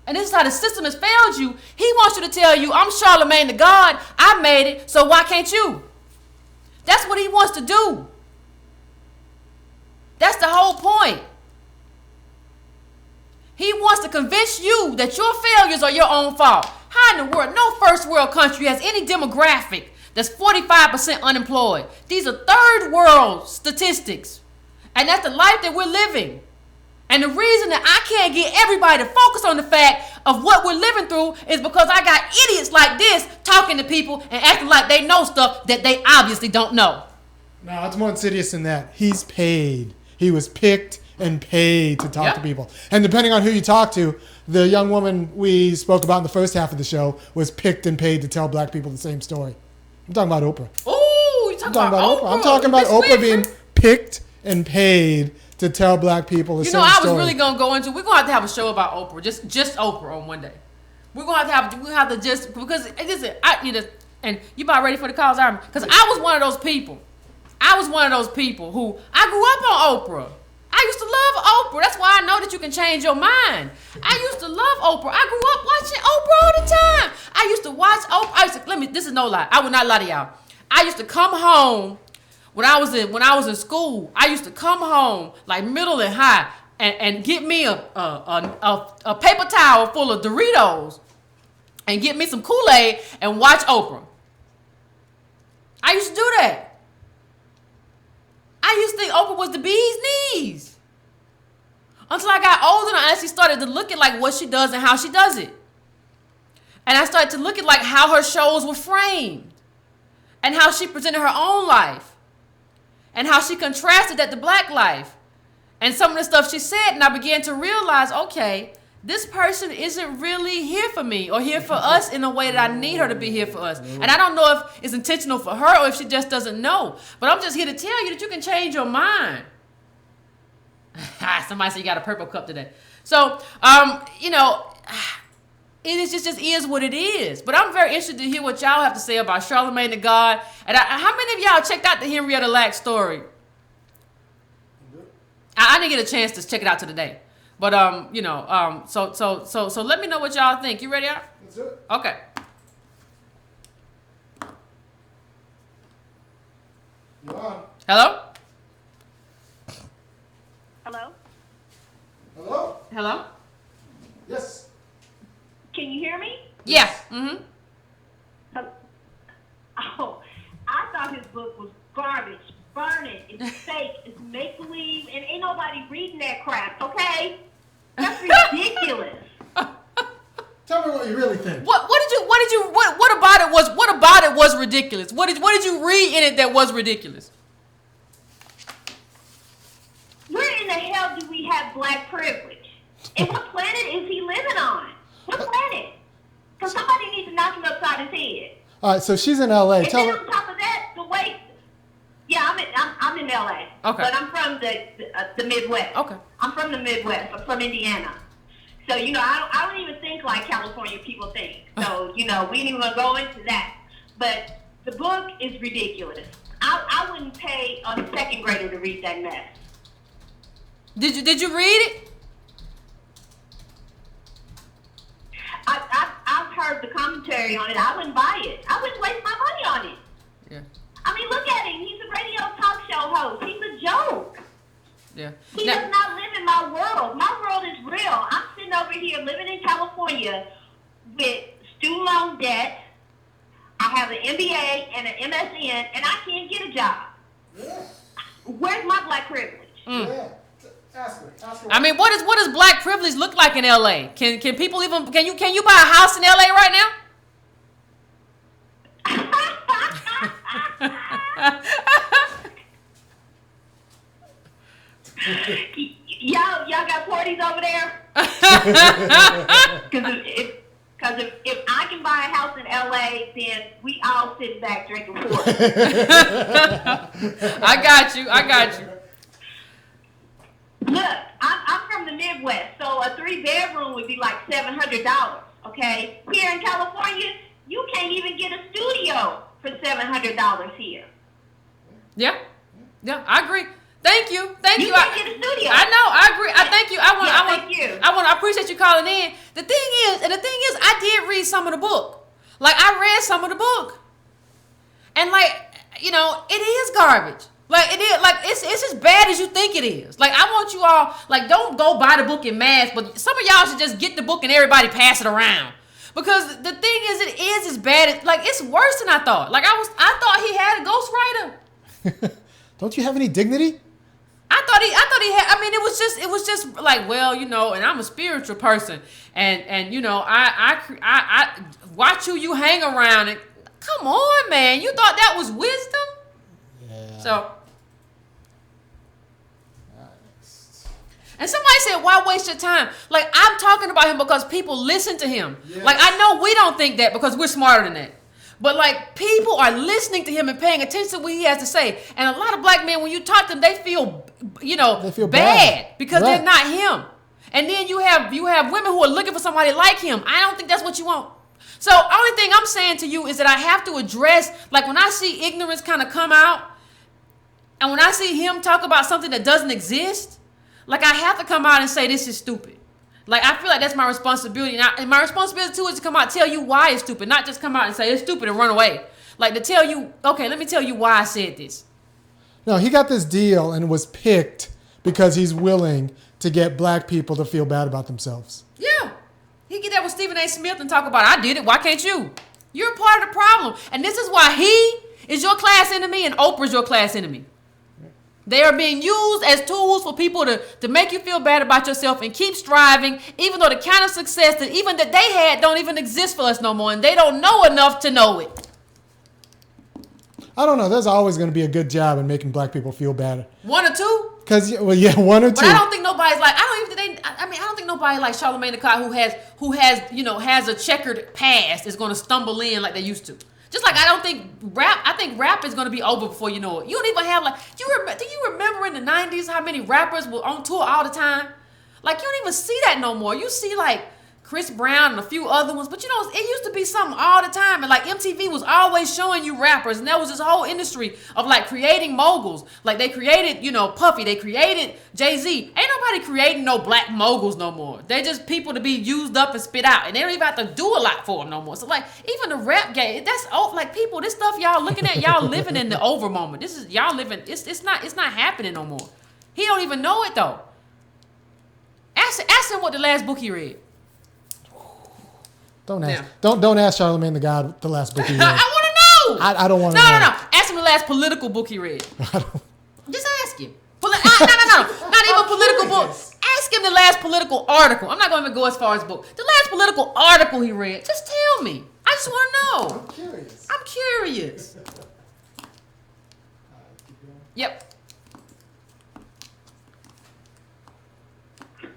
And this is how the system has failed you. He wants you to tell you, I'm Charlamagne the God. I made it, so why can't you? That's what he wants to do. That's the whole point. He wants to convince you that your failures are your own fault. How in the world? No first world country has any demographic that's 45% unemployed. These are third world statistics. And that's the life that we're living. And the reason that I can't get everybody to focus on the fact of what we're living through is because I got idiots like this talking to people and acting like they know stuff that they obviously don't know. No, it's more insidious than that. He's paid. He was picked and paid to talk to people. And depending on who you talk to, the young woman we spoke about in the first half of the show was picked and paid to tell black people the same story. I'm talking about Oprah. Ooh, you talking about Oprah? I'm talking about Oprah being picked and paid to tell black people the same story. You know, I was really gonna go into. We're gonna have a show about Oprah, just Oprah on one day. We're gonna have to just because listen, and you about ready for the calls, Army? Because I was one of those people. Who I grew up on Oprah. I used to love Oprah. That's why I know that you can change your mind. I used to love Oprah. I grew up watching Oprah all the time. I used to watch Oprah. This is no lie. I would not lie to y'all. I used to come home when I was in school. I used to come home like middle and high and get me a paper towel full of Doritos and get me some Kool-Aid and watch Oprah. I used to do that. I used to think Oprah was the bee's knees. Until I got older and I actually started to look at like what she does and how she does it. And I started to look at like how her shows were framed. And how she presented her own life. And how she contrasted that to black life. And some of the stuff she said, and I began to realize, okay, this person isn't really here for me or here for us in a way that I need her to be here for us. And I don't know if it's intentional for her or if she just doesn't know. But I'm just here to tell you that you can change your mind. Somebody said you got a purple cup today. So, it is just is what it is. But I'm very interested to hear what y'all have to say about Charlamagne the God. And how many of y'all checked out the Henrietta Lacks story? I didn't get a chance to check it out today. But so let me know what y'all think. You ready out? Let's do it. Okay. You're on. Hello? Hello? Hello? Hello? Yes. Can you hear me? Yeah. Mm-hmm. Oh, I thought his book was garbage. Burn it. It's fake. It's make-believe. And ain't nobody reading that crap, okay? That's ridiculous. Tell me what you really think. What about it was ridiculous? What did you read in it that was ridiculous? Where in the hell do we have black privilege? And what planet is he living on? What planet? Because somebody needs to knock him upside his head. All right, so she's in L.A. And Tell then her. on top of that, the way. Yeah, I'm in L.A. Okay. But I'm from the Midwest. Okay. I'm from the Midwest. I'm from Indiana. So, I don't even think like California people think. So, we ain't even going to go into that. But the book is ridiculous. I wouldn't pay a second grader to read that mess. Did you read it? I've heard the commentary on it. I wouldn't buy it. I wouldn't waste my money on it. Yeah. I mean, look at him. He's a radio talk show host. He's a joke. Yeah. He does not live in my world. My world is real. I'm sitting over here living in California with student loan debt. I have an MBA and an MSN, and I can't get a job. Yeah. Where's my black privilege? Yeah. Ask her. I mean, what does black privilege look like in LA? Can people even can you buy a house in LA right now? Y'all got parties over there? Because if I can buy a house in LA, then we all sit back drinking water. I got you. Look, I'm from the Midwest, so a 3-bedroom would be like $700. Okay, here in California, you can't even get a studio for $700 here. Yeah, I agree. Thank you. You can't get a studio. I know. I agree. I thank you. I appreciate you calling in. The thing is, I did read some of the book. Like, I read some of the book, and like, you know, it is garbage. Like, it is. Like, it's as bad as you think it is. Like, I want you all, like, don't go buy the book in mass, but some of y'all should just get the book and everybody pass it around. Because the thing is, it is as bad as, like, it's worse than I thought. Like, I thought he had a ghostwriter. Don't you have any dignity? I thought he had. I mean, it was just like, well, you know, and I'm a spiritual person, and you know, I watch who you hang around, and come on, man, you thought that was wisdom? Yeah. So. And somebody said, why waste your time? Like, I'm talking about him because people listen to him. Yes. Like, I know we don't think that because we're smarter than that. But, like, people are listening to him and paying attention to what he has to say. And a lot of black men, when you talk to them, they feel, you know, bad because they're not him. And then you have women who are looking for somebody like him. I don't think that's what you want. So, only thing I'm saying to you is that I have to address, like, when I see ignorance kind of come out, and when I see him talk about something that doesn't exist, like, I have to come out and say this is stupid. Like, I feel like that's my responsibility. And my responsibility, too, is to come out and tell you why it's stupid. Not just come out and say it's stupid and run away. Like, to tell you, okay, let me tell you why I said this. No, he got this deal and was picked because he's willing to get black people to feel bad about themselves. Yeah. He get that with Stephen A. Smith and talk about, I did it, why can't you? You're a part of the problem. And this is why he is your class enemy and Oprah's your class enemy. They are being used as tools for people to make you feel bad about yourself and keep striving, even though the kind of success that even that they had don't even exist for us no more, and they don't know enough to know it. I don't know. There's always going to be a good job in making black people feel bad. One or two? Because, well, yeah, one or two. But I don't think nobody's like, I don't think nobody like Charlamagne the God who has a checkered past is going to stumble in like they used to. Just like I think rap is going to be over before you know it. You don't even have like, do you remember in the 90s how many rappers were on tour all the time? Like, you don't even see that no more. You see like Chris Brown and a few other ones, but you know, it used to be something all the time. And like MTV was always showing you rappers, and there was this whole industry of like creating moguls. Like they created, you know, Puffy, they created Jay-Z. Ain't nobody creating no black moguls no more. They're just people to be used up and spit out, and they don't even have to do a lot for them no more. So like even the rap game, that's like people, this stuff y'all looking at, y'all living in the over moment. This is y'all living. It's not happening no more. He don't even know it though. Ask him what the last book he read. Don't ask Charlamagne the God the last book he read. I want to know. I don't want to know. No. Ask him the last political book he read. Just ask him. No. Not even political book. Ask him the last political article. I'm not going to go as far as book. The last political article he read. Just tell me. I just want to know. I'm curious. Yep.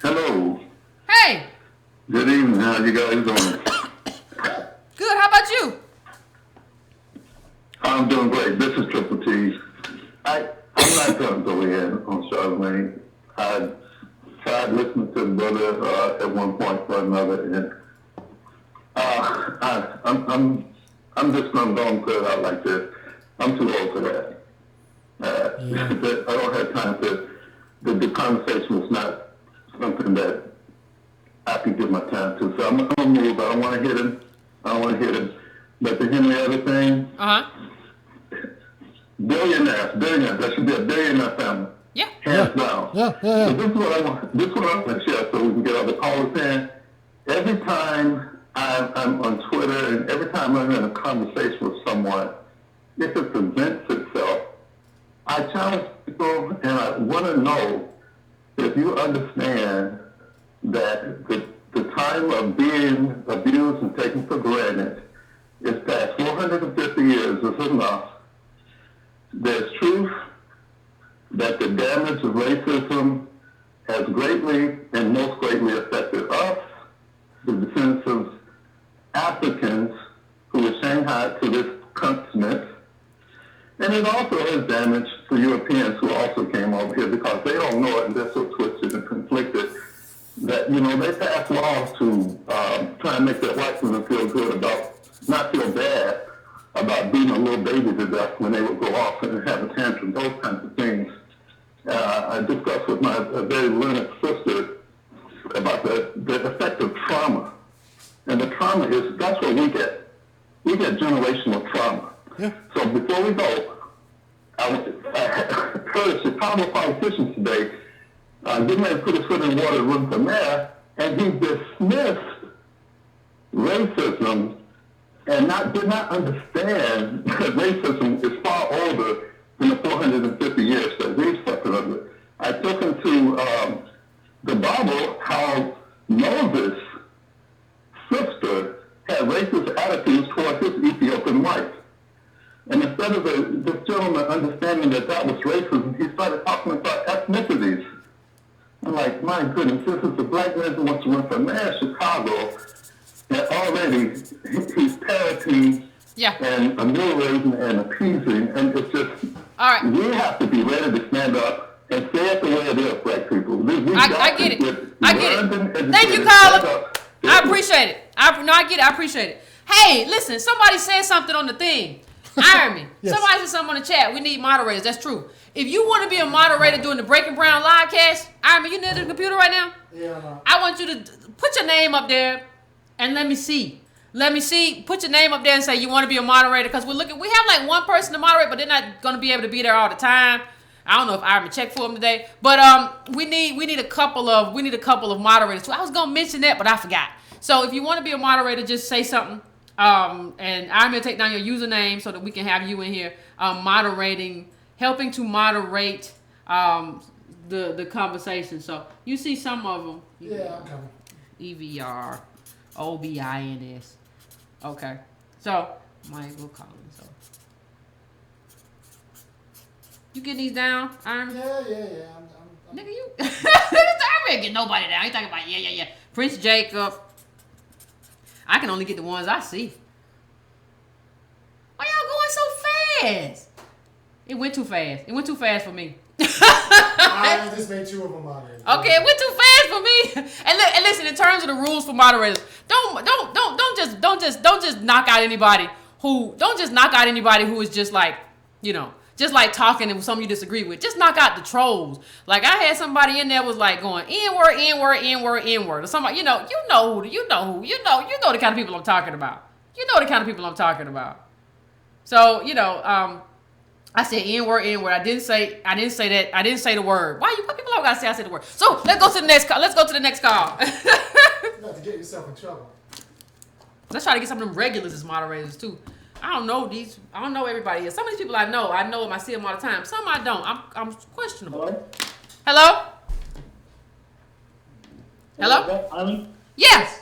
Hello. Hey. Good evening. How you guys doing? Good. How about you? I'm doing great. This is Triple T. I'm not going to go ahead on Charlamagne. I tried listening to the brother at one point or another, and I'm just going to go and put it out like this. I'm too old for that. I don't have time to. The conversation was not something that I can give my time to. So I'm going to move. I don't want to hit him. But the Henrietta thing, billionaires. That should be a billionaire family. Yeah. Hands down. Yeah. So this is what I want to share so we can get other callers in. Every time I'm on Twitter and every time I'm in a conversation with someone, if it presents itself, I challenge people and I want to know if you understand that the time of being abused and taken for granted is past. 450 years is enough. There's truth that the damage of racism has greatly and most greatly affected us, the descendants of Africans who were shanghaied to this continent. And it also has damage to Europeans who also came over here because they don't know it and they're so twisted and conflicted that, you know, they pass laws to try and make their white women feel good not feel bad about beating a little baby to death when they would go off and have a tantrum, those kinds of things. trauma is, that's what we get. We get generational trauma. Yeah. So before we go, I heard Chicago politicians today getting ready to put his foot in the water to run for mayor, and he dismissed racism and did not understand that racism is far older than the 450 years that we've suffered under. I took him to the Bible, how Moses' sister had racist attitudes toward his Ethiopian wife. And instead of this gentleman understanding that was racism, he started talking about ethnicities. I'm like, my goodness, this is a black man who wants to run for mayor of Chicago, and already he's parroting and ameliorating and appeasing, and it's just, we have to be ready to stand up and say it the way it is, black people. I get it. I get it. Thank you, Carla. I appreciate it. I get it. I appreciate it. Hey, listen, somebody said something on the thing. Iron me. Yes. Somebody said something on the chat. We need moderators. That's true. If you want to be a moderator doing the Breaking Brown live cast, Iron me, you near the computer right now? Yeah. I want you to put your name up there and let me see. Let me see. Put your name up there and say you want to be a moderator, because we have like one person to moderate, but they're not going to be able to be there all the time. I don't know if Iron checked for them today, but we need a couple of moderators too. I was gonna mention that, but I forgot. So if you want to be a moderator, just say something. And I'm gonna take down your username so that we can have you in here helping to moderate the conversation. So you see some of them. Yeah, I'm coming. EVR, OBINS. Okay. So Michael Collins. So you getting these down, Iron? Yeah. Nigga, you. I ain't get nobody down. You talking about yeah. Prince Jacob. I can only get the ones I see. Why y'all going so fast? It went too fast. It went too fast for me. I just made 2 of them moderators. Okay, it went too fast for me. And listen, in terms of the rules for moderators, don't just knock out anybody who is just like, just like talking and something you disagree with. Just knock out the trolls. Like I had somebody in there was like going N-word, or somebody, you know the kind of people I'm talking about. So, I said N-word. I didn't say that. I didn't say the word. Why people always gotta say I said the word? So let's go to the next call. You have to get yourself in trouble. Let's try to get some of them regulars as moderators too. I don't know everybody. Some of these people I know them, I see them all the time. Some I don't. I'm questionable. Hello? Yes.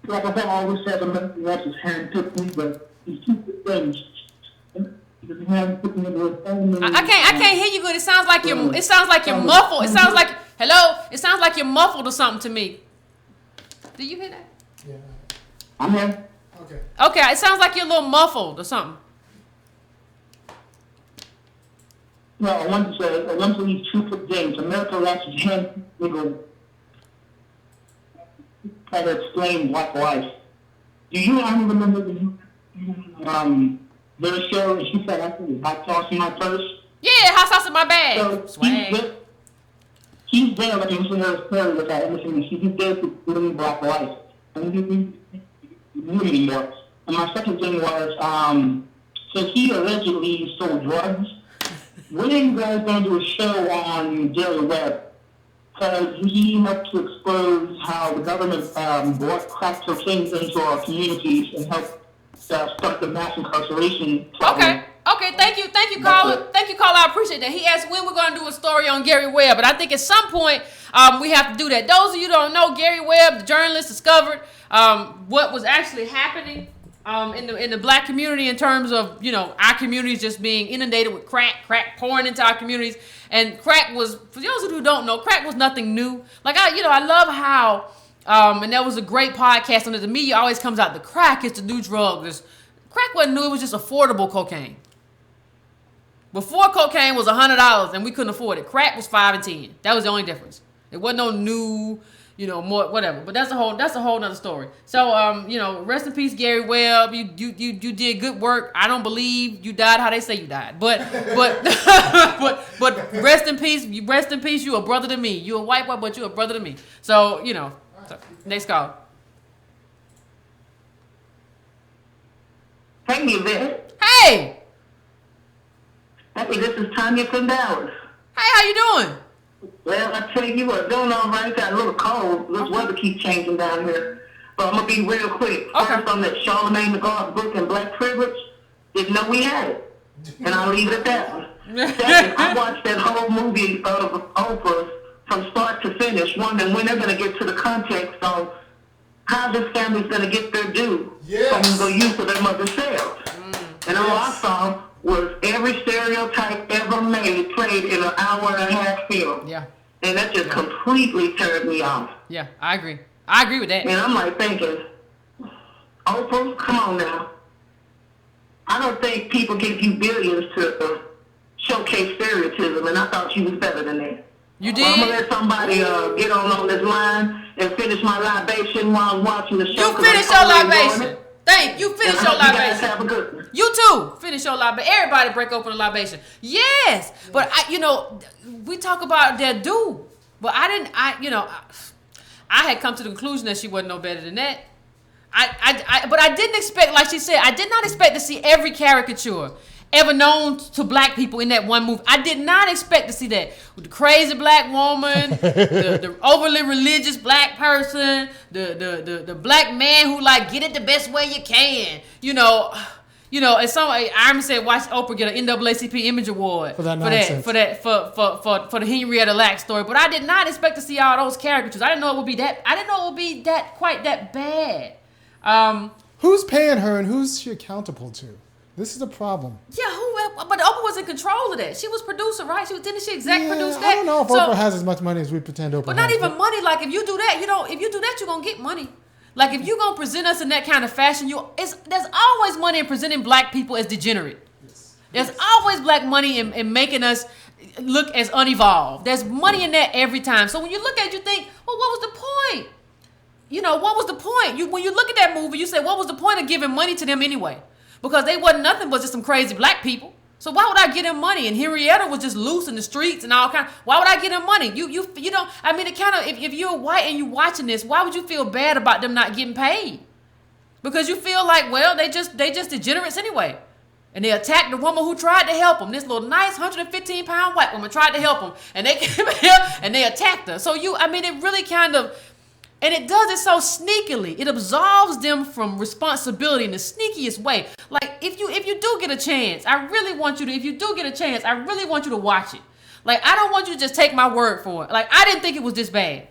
Like I always said, American rights is hand picked me, but these 2 things. I can't hear you good. It sounds like you're muffled. It sounds like hello. It sounds like you're muffled or something to me. Do you hear that? Yeah. I'm here. Okay. It sounds like you're a little muffled or something. No, I want to say, one of these 2 quick things. American rights is hand legal. Try to explain Black life. Do you remember their show? And she said, "I think hot sauce in my purse." Yeah, hot sauce in my bag. So Swag. He's there, like in Harris Perry with that everything. He's there to bring Black life. And he anymore. And my second thing was, so he allegedly sold drugs. When are you guys going to do a show on Gary Webb? Because he helped to expose how the government brought crack cocaine into our communities and helped start the mass incarceration problem. Okay, thank you, caller. Thank you, caller. I appreciate that. He asked when we're going to do a story on Gary Webb, but I think at some point we have to do that. Those of you who don't know, Gary Webb, the journalist, discovered what was actually happening in the black community in terms of, our communities just being inundated with crack pouring into our communities. And crack was, for those who don't know, crack was nothing new. Like, I love how, and there was a great podcast on it. The media always comes out, the crack is the new drug. Crack wasn't new, it was just affordable cocaine. Before cocaine was $100 and we couldn't afford it, crack was $5 and $10. That was the only difference. It wasn't no new, more whatever. But that's a whole nother story. So rest in peace, Gary Webb. You did good work. I don't believe you died how they say you died. But rest in peace. Rest in peace. You a brother to me. You a white boy, but you a brother to me. So Next call. Hey, Yvette. Hey. Hey, this is Tanya from Dallas. Hey, how you doing? Well, I tell you what, going on right, got a little cold. This weather keeps changing down here. But I'm going to be real quick. Okay. First, on that Charlamagne the God book and Black Privilege, didn't know we had it. And I'll leave it at that one. Second, I watched that whole movie of Oprah from start to finish, wondering when they're going to get to the context on how this family's going to get their due from the use of their mother's cells. And all I saw was every stereotype ever made played in an hour and a half film. Yeah. And that just completely turned me off. Yeah, I agree. I agree with that. And I'm like thinking, Oprah, come on now. I don't think people give you billions to showcase stereotypes, and I thought she was better than that. You Well, I'm did? going to let somebody get on this line and finish my libation while I'm watching the show. You finish your libation. Thank you. Finish And your I hope you guys libation. have a good one. You too. Finish your libation. Everybody break open a libation. Yes. But we talk about their due. But I had come to the conclusion that she wasn't no better than that. But I didn't expect, like she said, I did not expect to see every caricature ever known to black people in that one movie. I did not expect to see that. With the crazy black woman, the overly religious black person, the black man who like get it the best way you can. And somebody I said watch Oprah get an NAACP Image Award For that nonsense. for the Henrietta Lacks story. But I did not expect to see all those caricatures. I didn't know it would be that. I didn't know it would be that quite that bad. Who's paying her and who's she accountable to? This is the problem. Yeah, but Oprah was in control of that. She was producer, right? Didn't she produce that? I don't know if Oprah has as much money as we pretend Oprah But not has. even money. Like if you do that, you're gonna get money. Like if you're gonna present us in that kind of fashion, there's always money in presenting black people as degenerate. Yes. There's always black money in making us look as unevolved. There's money in that every time. So when you look at it, you think, well, what was the point? What was the point? When you look at that movie, you say, what was the point of giving money to them anyway? Because they wasn't nothing but just some crazy black people. So why would I get them money? And Henrietta was just loose in the streets and all kind. Why would I get them money? It kind of if you're white and you watching this, why would you feel bad about them not getting paid? Because you feel like, well, they just degenerates anyway. And they attacked the woman who tried to help them. This little nice 115-pound white woman tried to help them, and they came here and they attacked her. So it really kind of. And it does it so sneakily. It absolves them from responsibility in the sneakiest way. Like if you do get a chance, I really want you to watch it. Like I don't want you to just take my word for it. Like I didn't think it was this bad.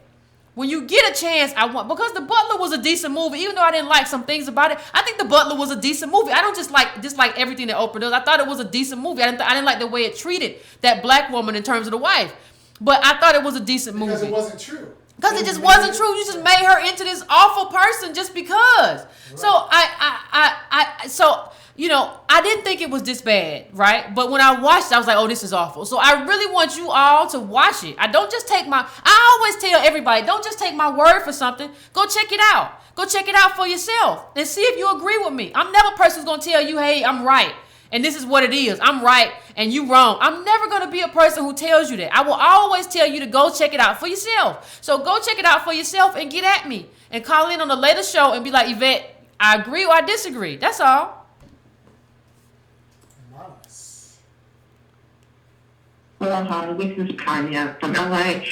When you get a chance, because The Butler was a decent movie, even though I didn't like some things about it. I think The Butler was a decent movie. I don't just like everything that Oprah does. I thought it was a decent movie. I didn't like the way it treated that black woman in terms of the wife. But I thought it was a decent movie. Because it wasn't true. Because it just wasn't true. You just made her into this awful person just because. Right. So I didn't think it was this bad, right? But when I watched it, I was like, oh, this is awful. So I really want you all to watch it. I always tell everybody, don't just take my word for something. Go check it out. Go check it out for yourself and see if you agree with me. I'm never a person who's going to tell you, hey, I'm right. And this is what it is. I'm right and you wrong. I'm never going to be a person who tells you that. I will always tell you to go check it out for yourself. So go check it out for yourself and get at me. And call in on the later show and be like, Yvette, I agree or I disagree. That's all. Nice. Well, hi, this is Tanya from LA.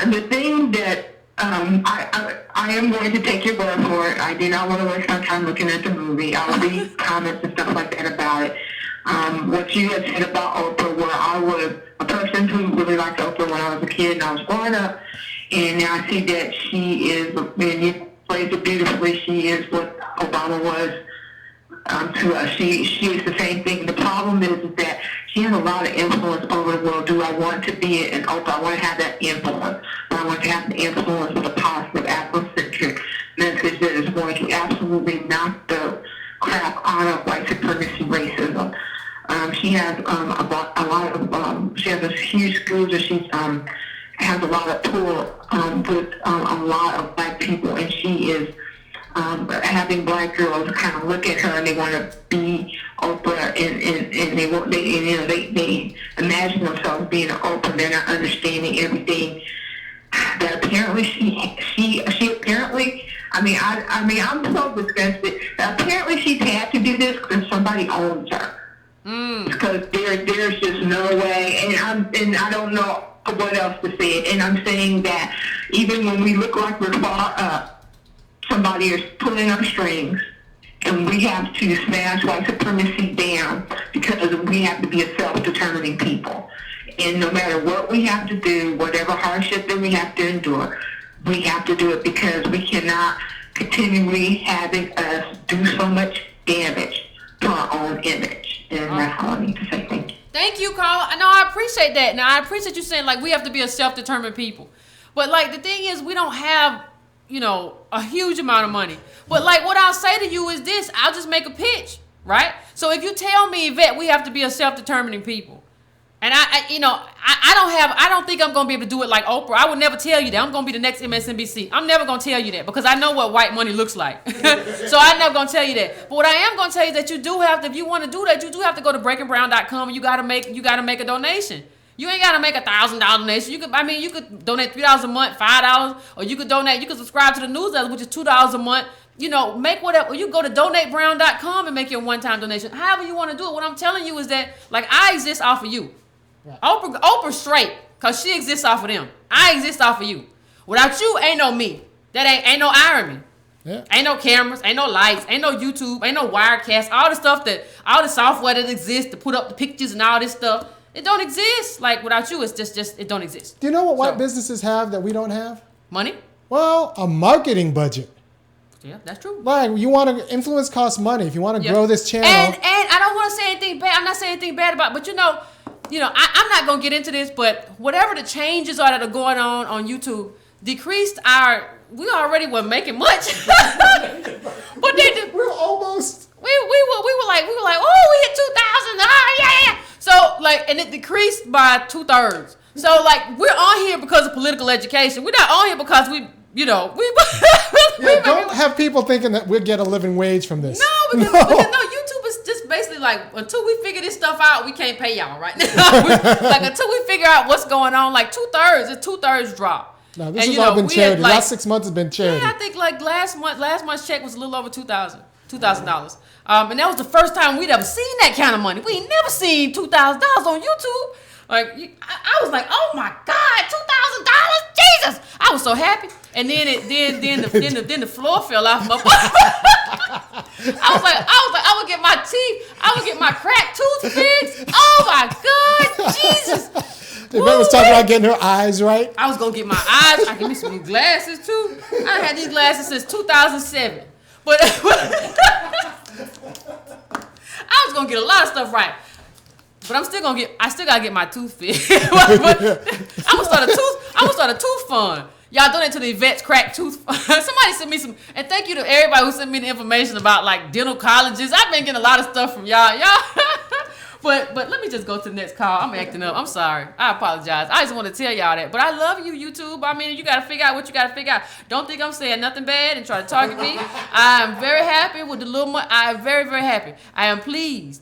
The thing that I am going to take your word for it. I do not want to waste my time looking at the movie. I'll read comments and stuff like that about it. What you had said about Oprah, where I was a person who really liked Oprah when I was a kid and I was growing up, and now I see that she is, and you phrased it beautifully, she is what Obama was to us. She is the same thing. The problem is that she has a lot of influence over the world. Do I want to be an Oprah? I want to have that influence. But I want to have the influence with a positive Afrocentric message that is going to absolutely knock the crap out of white supremacy racism. She has she has a huge schools that she has a lot of pull with a lot of black people, and she is having black girls kind of look at her and they want to be Oprah, and they imagine themselves being an Oprah. They're not understanding everything that apparently apparently she apparently. I mean, I'm so disgusted. Apparently, she's had to do this because somebody owns her. Because there's just no way, and I don't know what else to say. And I'm saying that even when we look like we're far up, somebody is pulling our strings, and we have to smash white supremacy down because we have to be a self-determining people. And no matter what we have to do, whatever hardship that we have to endure, we have to do it because we cannot continually having us do so much damage to our own image. And that's all I need to say. Thank you. Thank you, Carla. No, I appreciate that. Now, I appreciate you saying, like, we have to be a self-determined people. But, like, the thing is, we don't have, you know, a huge amount of money. But, like, what I'll say to you is this. I'll just make a pitch, right? So if you tell me, Yvette, we have to be a self-determining people, and I don't think I'm going to be able to do it like Oprah. I would never tell you that. I'm going to be the next MSNBC. I'm never going to tell you that because I know what white money looks like. So I'm never going to tell you that. But what I am going to tell you is that you do have to, if you want to do that, you do have to go to breakingbrown.com and you got to make a donation. You ain't got to make $1,000 donation. You could donate $3 a month, $5, or you could subscribe to the newsletter, which is $2 a month. You know, make whatever. You go to donatebrown.com and make your one-time donation. However you want to do it. What I'm telling you is that, like, I exist off of you. Right. Oprah's straight, because she exists off of them. I exist off of you. Without you, ain't no me. That ain't no irony. Yeah. Ain't no cameras, ain't no lights, ain't no YouTube, ain't no Wirecast, all the software that exists to put up the pictures and all this stuff. It don't exist. Like, without you, it's just it don't exist. Do you know what white businesses have that we don't have? Money? Well, a marketing budget. Yeah, that's true. Like, you want to influence costs money if you want to grow this channel. And I don't want to say anything bad. I'm not saying anything bad about it, but I'm not going to get into this, but whatever the changes are that are going on YouTube, decreased we already were making much. But then we're almost. We were like, oh, we hit 2,000. Yeah. So, like, and it decreased by 2/3. So, like, we're on here because of political education. We're not on here because don't have people thinking that we'll get a living wage from this. No, because YouTube is just basically like, until we figure this stuff out, we can't pay y'all right now. Like, until we figure out what's going on, like 2/3, it's 2/3 drop. No, this has all been charity. The last 6 months has been charity. Yeah, I think like last month's check was a little over $2,000. And that was the first time we'd ever seen that kind of money. We ain't never seen $2,000 on YouTube. Like, I was like, oh my God, $2,000, Jesus! I was so happy. And then the floor fell off my butt. I was like, I would get my teeth, I would get my cracked tooth fixed. Oh my God, Jesus! Yvette was talking about getting her eyes right. I was gonna get my eyes. I give me some new glasses too. I had these glasses since 2007, but I was gonna get a lot of stuff right. But I still gotta get my tooth fixed. But I'm gonna start a tooth fund. Y'all donate to the Yvette's Crack Tooth Fund. Somebody sent me some, and thank you to everybody who sent me the information about like dental colleges. I've been getting a lot of stuff from y'all. But let me just go to the next call. I'm acting up. I'm sorry. I apologize. I just want to tell y'all that. But I love you, YouTube. I mean, you got to figure out what you got to figure out. Don't think I'm saying nothing bad and try to target me. I am very happy with the little money. I am very, very happy. I am pleased.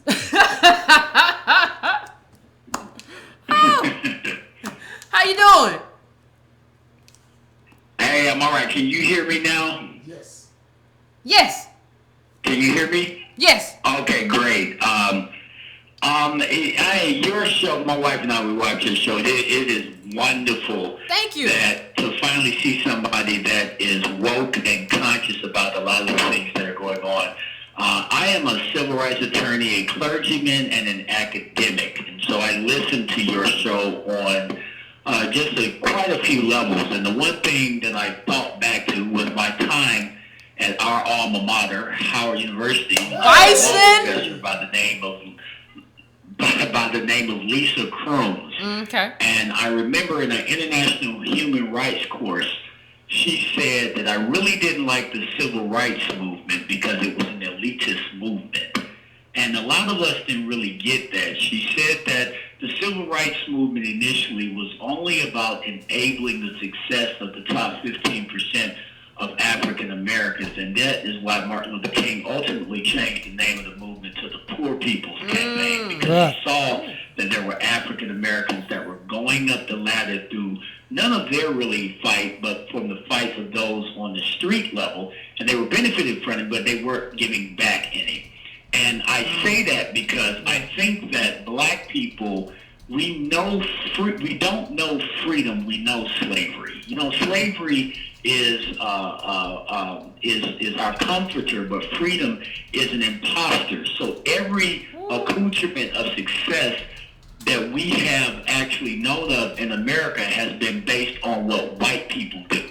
How you doing? Hey, I'm all right. Can you hear me now? Yes. Can you hear me? Yes. Okay, great. Your show, my wife and I, we watch your show. It is wonderful. Thank you. That to finally see somebody that is woke and conscious about a lot of the things that are going on. I am a civil rights attorney, a clergyman, and an academic, and so I listen to your show on quite a few levels. And the one thing that I thought back to was my time at our alma mater, Howard University. Bison. By the name of Lisa Crooms. Okay. And I remember in an international human rights course, she said that I really didn't like the civil rights movement because it was an elitist movement. And a lot of us didn't really get that. She said that the civil rights movement initially was only about enabling the success of the top 15% of African Americans, and that is why Martin Luther King ultimately changed the name of the movement to the Poor People's Campaign, because he saw that there were African Americans that were going up the ladder through none of their really fight, but from the fights of those on the street level, and they were benefiting from it, but they weren't giving back any. And I say that because I think that black people, we don't know freedom, we know slavery. You know, slavery is our comforter, but freedom is an imposter. So every accoutrement of success that we have actually known of in America has been based on what white people do.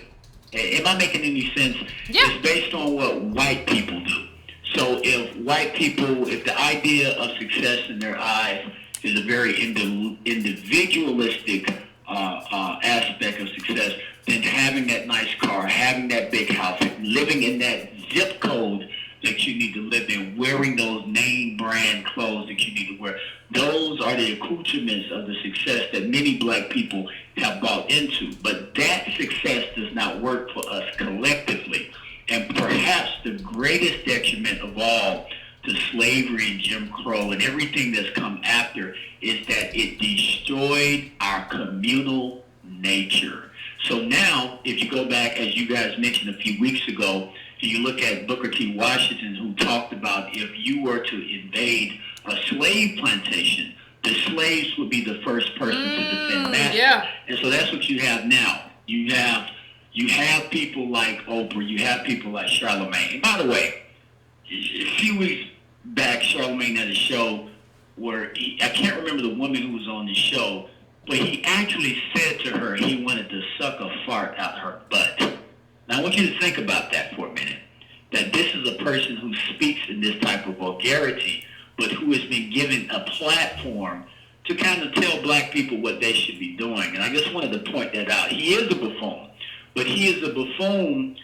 Am I making any sense? Yeah. It's based on what white people do. So if white people, if the idea of success in their eyes is a very individualistic aspect of success, then having that nice car, having that big house, living in that zip code that you need to live in, wearing those name brand clothes that you need to wear, those are the accoutrements of the success that many black people have bought into. But that success does not work for us collectively. And perhaps the greatest detriment of all to slavery and Jim Crow and everything that's come after is that it destroyed our communal nature. So now, if you go back, as you guys mentioned a few weeks ago, and you look at Booker T. Washington, who talked about if you were to invade a slave plantation, the slaves would be the first person to defend master. Yeah. And so that's what you have now. You have people like Oprah, you have people like Charlamagne. And by the way, a few weeks back, Charlamagne had a show where I can't remember the woman who was on the show, but he actually said to her he wanted to suck a fart out her butt. Now, I want you to think about that for a minute, that this is a person who speaks in this type of vulgarity, but who has been given a platform to kind of tell black people what they should be doing. And I just wanted to point that out. He is a buffoon, but he is a buffoon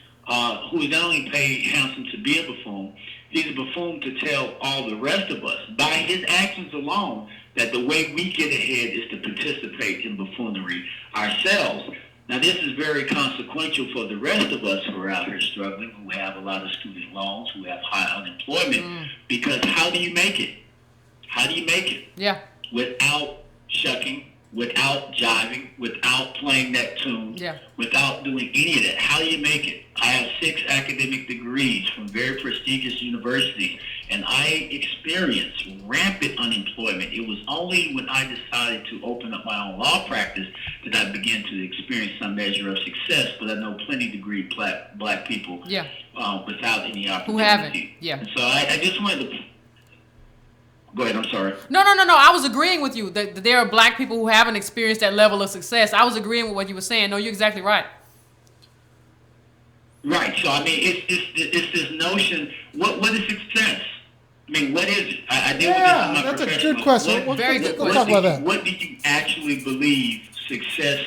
who is not only paid handsome to be a buffoon, he's a buffoon to tell all the rest of us, by his actions alone, that the way we get ahead is to participate in buffoonery ourselves. Now, this is very consequential for the rest of us who are out here struggling, who have a lot of student loans, who have high unemployment, because how do you make it? How do you make it? Yeah. Without shucking, without jiving, without playing that tune, without doing any of that. How do you make it? I have 6 academic degrees from very prestigious universities, and I experienced rampant unemployment. It was only when I decided to open up my own law practice that I began to experience some measure of success, but I know plenty degree black people without any opportunity. Who haven't, And so I just wanted to... Go ahead, I'm sorry. No. I was agreeing with you that there are black people who haven't experienced that level of success. I was agreeing with what you were saying. No, you're exactly right. Right. So, I mean, it's this notion, what is success? I mean, what is it? I deal with this in my that's professional. a good question. Let's talk about that. What do you actually believe success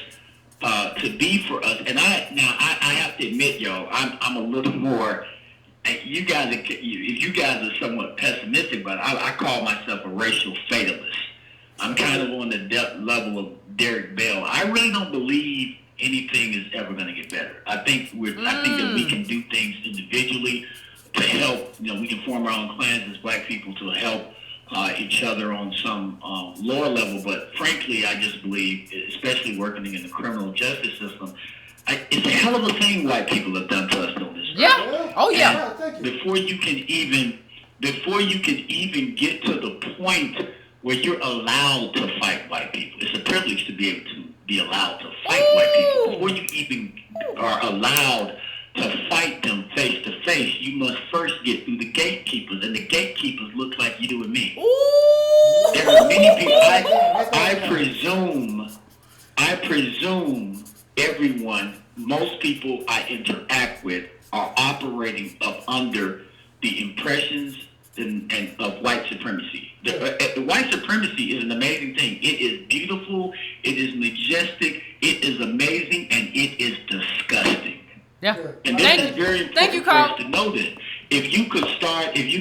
to be for us? And I have to admit, y'all, I'm a little more... You guys are somewhat pessimistic, but I call myself a racial fatalist. I'm kind of on the depth level of Derek Bell. I really don't believe anything is ever going to get better. I think that we can do things individually to help. You know, we can form our own clans as black people to help each other on some lower level. But frankly, I just believe, especially working in the criminal justice system, it's a hell of a thing white people have done to us on this. Yeah. Oh yeah. Before you can even get to the point where you're allowed to fight white people, it's a privilege to be able to be allowed to fight white people. Before you even are allowed to fight them face to face, you must first get through the gatekeepers, and the gatekeepers look like you and me. Ooh. There are many people. I presume everyone, most people I interact with are operating up under the impressions and of white supremacy. The white supremacy is an amazing thing. It is beautiful, it is majestic, it is amazing, and it is disgusting. Yeah. And this is very important for Carl. us to know this. If you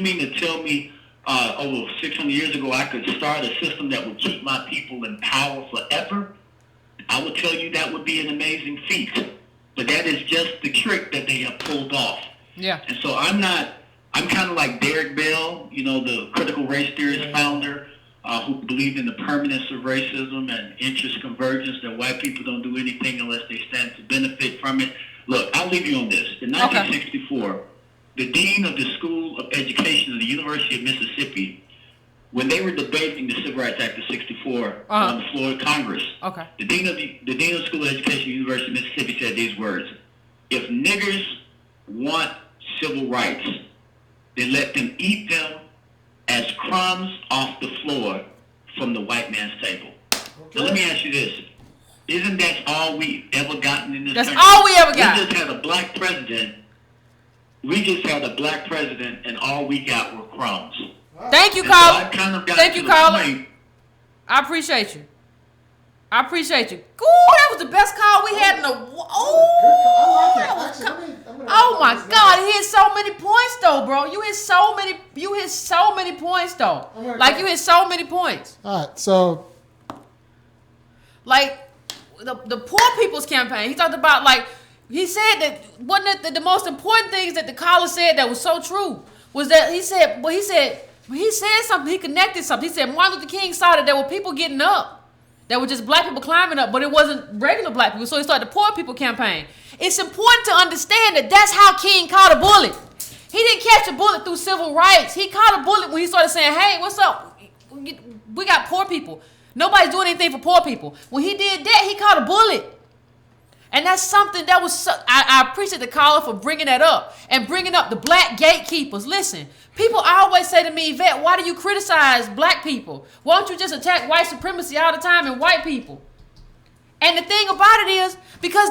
mean to tell me over 600 years ago I could start a system that would keep my people in power forever, I would tell you that would be an amazing feat. But that is just the trick that they have pulled off. Yeah. And so I'm kind of like Derek Bell, you know, the critical race theorist founder. who believe in the permanence of racism and interest convergence, that white people don't do anything unless they stand to benefit from it. Look, I'll leave you on this. In 1964, the dean of the School of Education of the University of Mississippi, when they were debating the Civil Rights Act of '64 on the floor of Congress, the dean of the School of Education of the University of Mississippi said these words: "If niggers want civil rights, then let them eat them as crumbs off the floor from the white man's table." Now let me ask you this. Isn't that all we've ever gotten in this country? That's all we ever got. We just had a black president. And all we got were crumbs. Thank you, Carla. Thank you, Carla. I appreciate you. Ooh, that was the best call we had in a... Oh my God, he hit so many points though, bro. You hit so many points though. Like you hit so many points. All right, so like the poor people's campaign. He talked about, like, he said that wasn't it the most important things that the caller said that was so true was that he said something, he connected something. He said Martin Luther King saw that there were people getting up. That were just black people climbing up, but it wasn't regular black people. So he started the Poor People campaign. It's important to understand that that's how King caught a bullet. He didn't catch a bullet through civil rights. He caught a bullet when he started saying, hey, what's up? We got poor people. Nobody's doing anything for poor people. When he did that, he caught a bullet. And that's something that was, I appreciate the caller for bringing that up and bringing up the black gatekeepers. Listen, people always say to me, Yvette, why do you criticize black people? Why don't you just attack white supremacy all the time and white people? And the thing about it is, because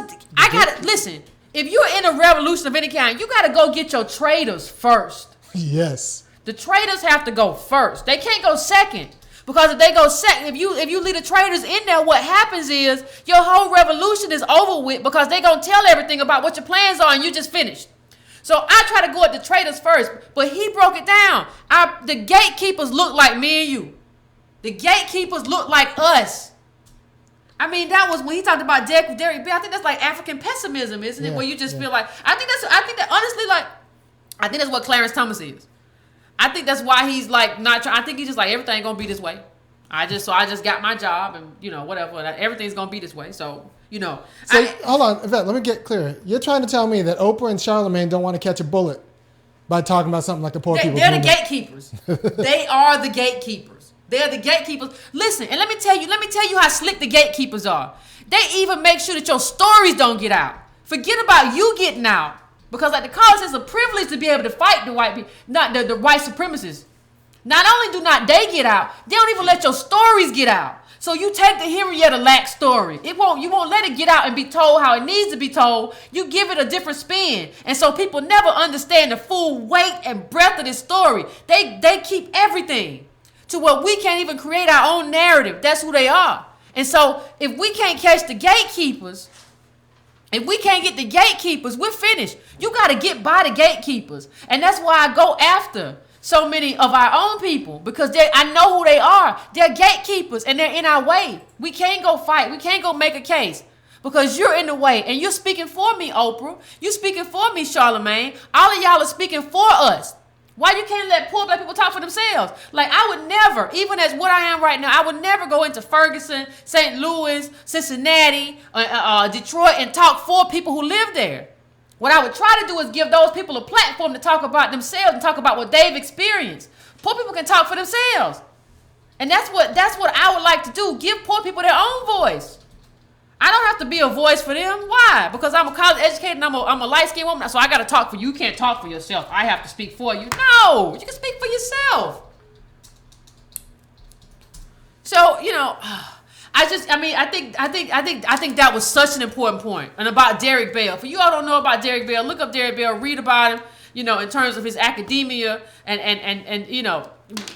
listen, if you're in a revolution of any kind, you got to go get your traitors first. Yes. The traitors have to go first. They can't go second. Because if they go second, if you leave the traitors in there, what happens is your whole revolution is over with because they're going to tell everything about what your plans are and you just finished. So I try to go at the traitors first, but he broke it down. The gatekeepers look like me and you. The gatekeepers look like us. I mean, that was when he talked about Derek Bell. I think that's like African pessimism, isn't it? Where you just feel like, I think that's what Clarence Thomas is. I think that's why he's like not trying. I think he's just like, everything gonna be this way. I just got my job and whatever. Everything's gonna be this way. So So hold on, Yvette, let me get clear. You're trying to tell me that Oprah and Charlamagne don't want to catch a bullet by talking about something like the poor people. They're the gatekeepers. They are the gatekeepers. They're the gatekeepers. Listen, and let me tell you how slick the gatekeepers are. They even make sure that your stories don't get out. Forget about you getting out. Because like the college, it's a privilege to be able to fight the white people, not the white supremacists. Not only do not they get out, they don't even let your stories get out. So you take the Henrietta Lacks story. You won't let it get out and be told how it needs to be told. You give it a different spin. And so people never understand the full weight and breadth of this story. They keep everything to where we can't even create our own narrative. That's who they are. And so if we can't catch the gatekeepers, if we can't get the gatekeepers, we're finished. You got to get by the gatekeepers. And that's why I go after so many of our own people, because I know who they are. They're gatekeepers and they're in our way. We can't go fight. We can't go make a case because you're in the way. And you're speaking for me, Oprah. You're speaking for me, Charlamagne. All of y'all are speaking for us. Why you can't let poor black people talk for themselves? Like I would never, even as what I am right now, I would never go into Ferguson, St. Louis, Cincinnati, Detroit and talk for people who live there. What I would try to do is give those people a platform to talk about themselves and talk about what they've experienced. Poor people can talk for themselves. And that's what I would like to do. Give poor people their own voice. I don't have to be a voice for them. Why? Because I'm a college educated and I'm a light-skinned woman, so I got to talk for you. You can't talk for yourself. I have to speak for you. No, you can speak for yourself. So, I think that was such an important point. And about Derek Bell. For you all don't know about Derek Bell, look up Derek Bell, read about him, in terms of his academia and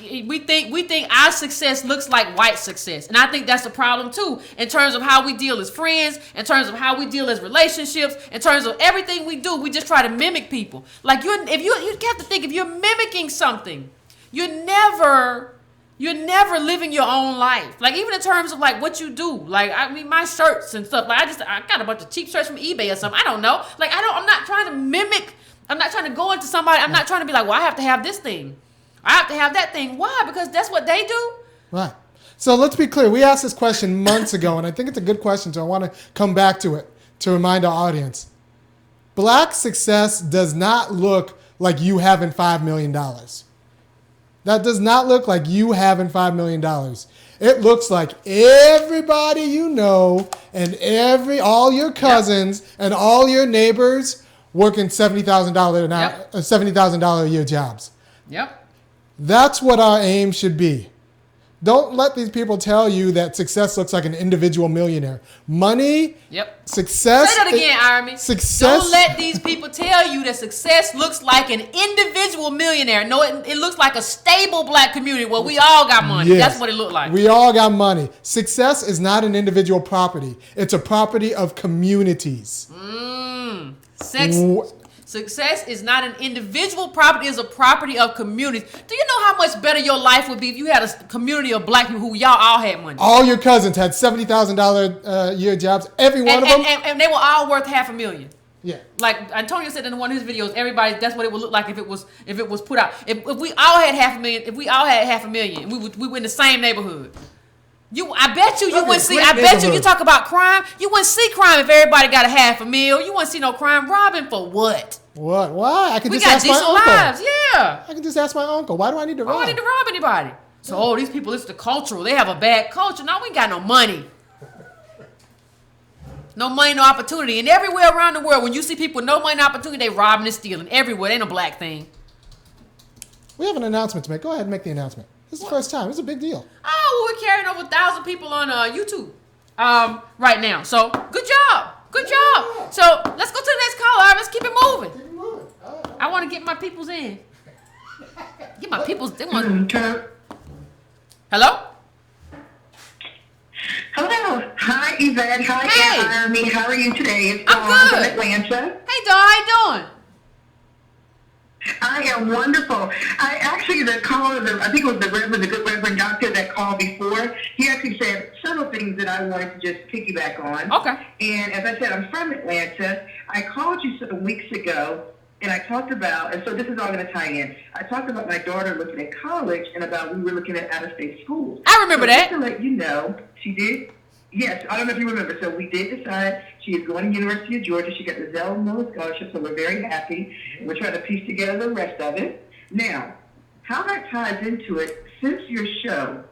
we think our success looks like white success. And I think that's a problem too, in terms of how we deal as friends, in terms of how we deal as relationships, in terms of everything we do, we just try to mimic people. Like you have to think, if you're mimicking something, you're never living your own life. Like even in terms of like what you do. Like my shirts and stuff. Like I got a bunch of cheap shirts from eBay or something. I don't know. Like I'm not trying to mimic. I'm not trying to go into somebody. I'm not trying to be like, well, I have to have this thing. I have to have that thing. Why? Because that's what they do. Right. So let's be clear. We asked this question months ago, and I think it's a good question, so I want to come back to it to remind our audience. Black success does not look like you having $5 million. That does not look like you having $5 million. It looks like everybody you know and all your cousins and all your neighbors working $70,000 an hour, $70,000 a year jobs. Yep. That's what our aim should be. Don't let these people tell you that success looks like an individual millionaire. Money, success. Say that again, Irony. Success. Don't let these people tell you that success looks like an individual millionaire. No, it looks like a stable black community where we all got money. Yes. That's what it looked like. We all got money. Success is not an individual property. It's a property of communities. Success is not an individual property, it's a property of communities. Do you know how much better your life would be if you had a community of black people who y'all all had money? All your cousins had $70,000 year jobs, every one of them. And they were all worth $500,000. Yeah. Like Antonio said in one of his videos, everybody, that's what it would look like if it was put out. If we all had $500,000, we were in the same neighborhood. I bet you wouldn't see. I bet you talk about crime. You wouldn't see crime if everybody got $500,000. You wouldn't see no crime. Robbing for what? What? Why? We got decent lives. Yeah. I can just ask my uncle. Why do I need to rob? I don't need to rob anybody. So, these people, it's the cultural. They have a bad culture. No, we ain't got no money. No money, no opportunity. And everywhere around the world, when you see people with no money, no opportunity, they robbing and stealing. Everywhere. It ain't a black thing. We have an announcement to make. Go ahead and make the announcement. This is the first time. It's a big deal. Oh, we're carrying over 1,000 people on YouTube right now. So, good job. Good job. So, let's go to the next caller. Let's keep it moving. I want to get my peoples in. Get my peoples. Hello? Hello. Hi, Yvette. Hi, Irony. How are you today? It's I'm good. From Atlanta. Hey, Dawn. How you doing? I am wonderful. The caller, I think it was the good Reverend Doctor that called before, he actually said several things that I wanted to just piggyback on. Okay. And as I said, I'm from Atlanta. I called you some weeks ago, and I talked about, and so this is all going to tie in, I talked about my daughter looking at college and about we were looking at out-of-state schools. I remember that. Just to let you know, she did. Yes, I don't know if you remember. So we did decide she is going to University of Georgia. She got the Zell Miller Scholarship, so we're very happy. We're trying to piece together the rest of it. Now, how that ties into it, since your show,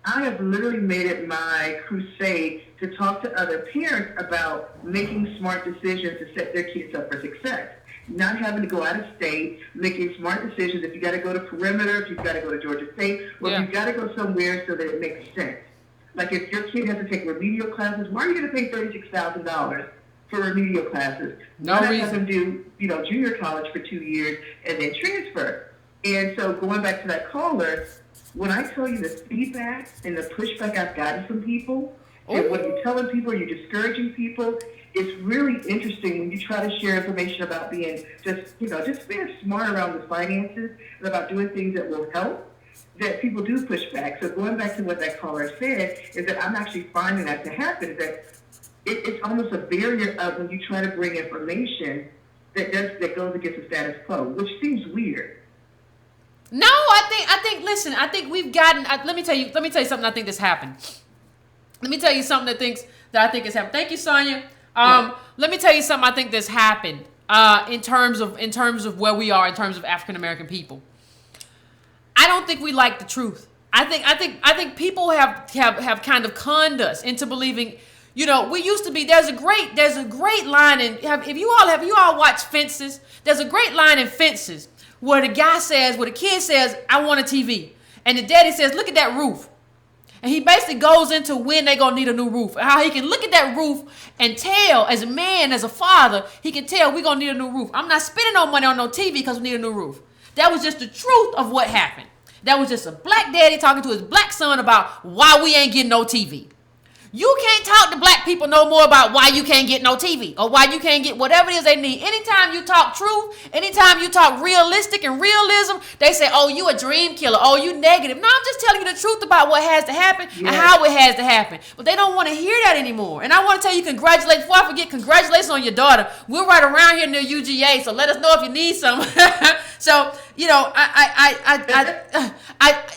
I have literally made it my crusade to talk to other parents about making smart decisions to set their kids up for success. Not having to go out of state, making smart decisions. If you got to go to Perimeter, if you've got to go to Georgia State, or if you've got to go somewhere so that it makes sense. Like if your kid has to take remedial classes, why are you going to pay $36,000 for remedial classes? No why not reason. have them do, junior college for 2 years and then transfer? And so going back to that caller, when I tell you the feedback and the pushback I've gotten from people, and what you're telling people, you're discouraging people, it's really interesting when you try to share information about being just being smart around the finances and about doing things that will help, that people do push back. So going back to what that caller said, is that I'm actually finding that to happen, is that it's almost a barrier of when you try to bring information that goes against the status quo, which seems weird. No, I think. Listen, I think we've gotten. Let me tell you something. I think that's happened. Let me tell you something that I think has happened. Thank you, Sonia. Let me tell you something I think that's happened. In terms of where we are, in terms of African American people. I don't think we like the truth. I think people have kind of conned us into believing. We used to be. There's a great line in. Have you all watched Fences? There's a great line in Fences where the kid says, "I want a TV," and the daddy says, "Look at that roof," and he basically goes into when they're gonna need a new roof, how he can look at that roof and tell, as a man, as a father, he can tell we're gonna need a new roof. I'm not spending no money on no TV because we need a new roof. That was just the truth of what happened. That was just a black daddy talking to his black son about why we ain't getting no TV. You can't talk to black people no more about why you can't get no TV or why you can't get whatever it is they need. Anytime you talk truth, anytime you talk realistic and realism, they say, "Oh, you a dream killer. Oh, you negative." No, I'm just telling you the truth about what has to happen and how it has to happen. But they don't want to hear that anymore. And I want to tell you, before I forget, congratulations on your daughter. We're right around here near UGA, so let us know if you need some. So, you know,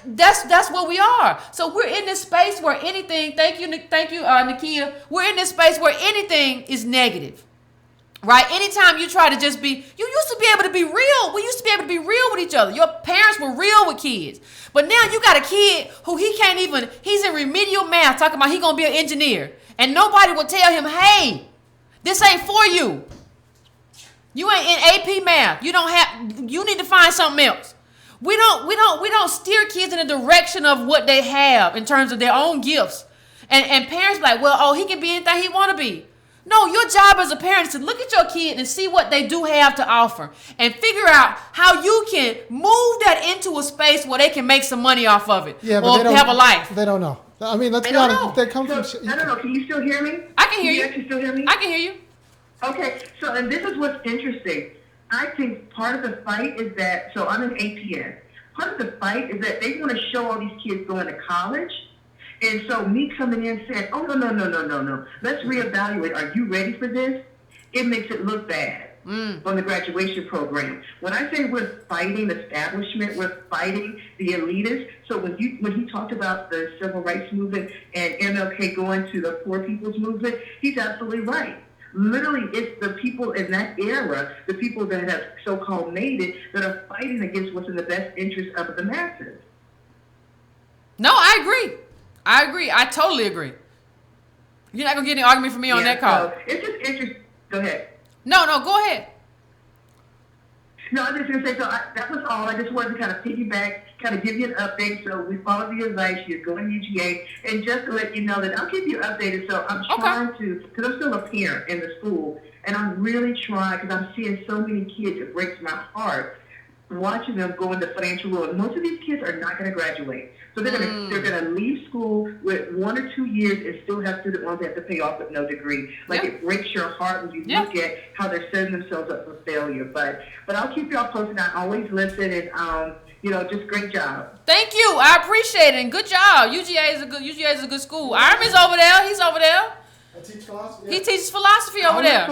that's what we are. So we're in this space where anything. Thank you, Nakia. We're in this space where anything is negative. Right? Anytime you try to just be, you used to be able to be real. We used to be able to be real with each other. Your parents were real with kids. But now you got a kid who he's in remedial math talking about he going to be an engineer. And nobody will tell him, hey, this ain't for you. You ain't in AP math. You need to find something else. We don't steer kids in the direction of what they have in terms of their own gifts. And parents be like, well, oh, he can be anything he want to be. No, your job as a parent is to look at your kid and see what they do have to offer and figure out how you can move that into a space where they can make some money off of it or have a life. They don't know. I mean, let's be honest. They come from... I don't know. Can you still hear me? I can hear you. Can you still hear me? I can hear you. Okay. So, and this is what's interesting. I think part of the fight is that, so I'm an APN. Part of the fight is that they want to show all these kids going to college. And so me coming in saying, oh, no. Let's reevaluate. Are you ready for this? It makes it look bad on the graduation program. When I say we're fighting establishment, we're fighting the elitists. So when he talked about the civil rights movement and MLK going to the poor people's movement, he's absolutely right. Literally, it's the people in that era, the people that have so-called made it, that are fighting against what's in the best interest of the masses. No, I agree. I totally agree. You're not going to get any argument from me on that call. So it's just interesting. Go ahead. No, go ahead. No, I was just going to say, that was all. I just wanted to kind of piggyback, kind of give you an update. So we followed the advice. You're going to UGA. And just to let you know that I'll keep you updated. So I'm trying to, because I'm still a parent in the school, and I'm really trying, because I'm seeing so many kids, it breaks my heart, watching them go into financial ruin. Most of these kids are not going to graduate. So they're gonna leave school with 1 or 2 years and still have student loans they have to pay off with no degree. Like it breaks your heart when you look at how they're setting themselves up for failure. But I'll keep y'all posted. I always listen, and just great job. Thank you. I appreciate it. And good job. UGA is a good school. Ironman's over there. He's over there. I teach philosophy. He teaches philosophy over there.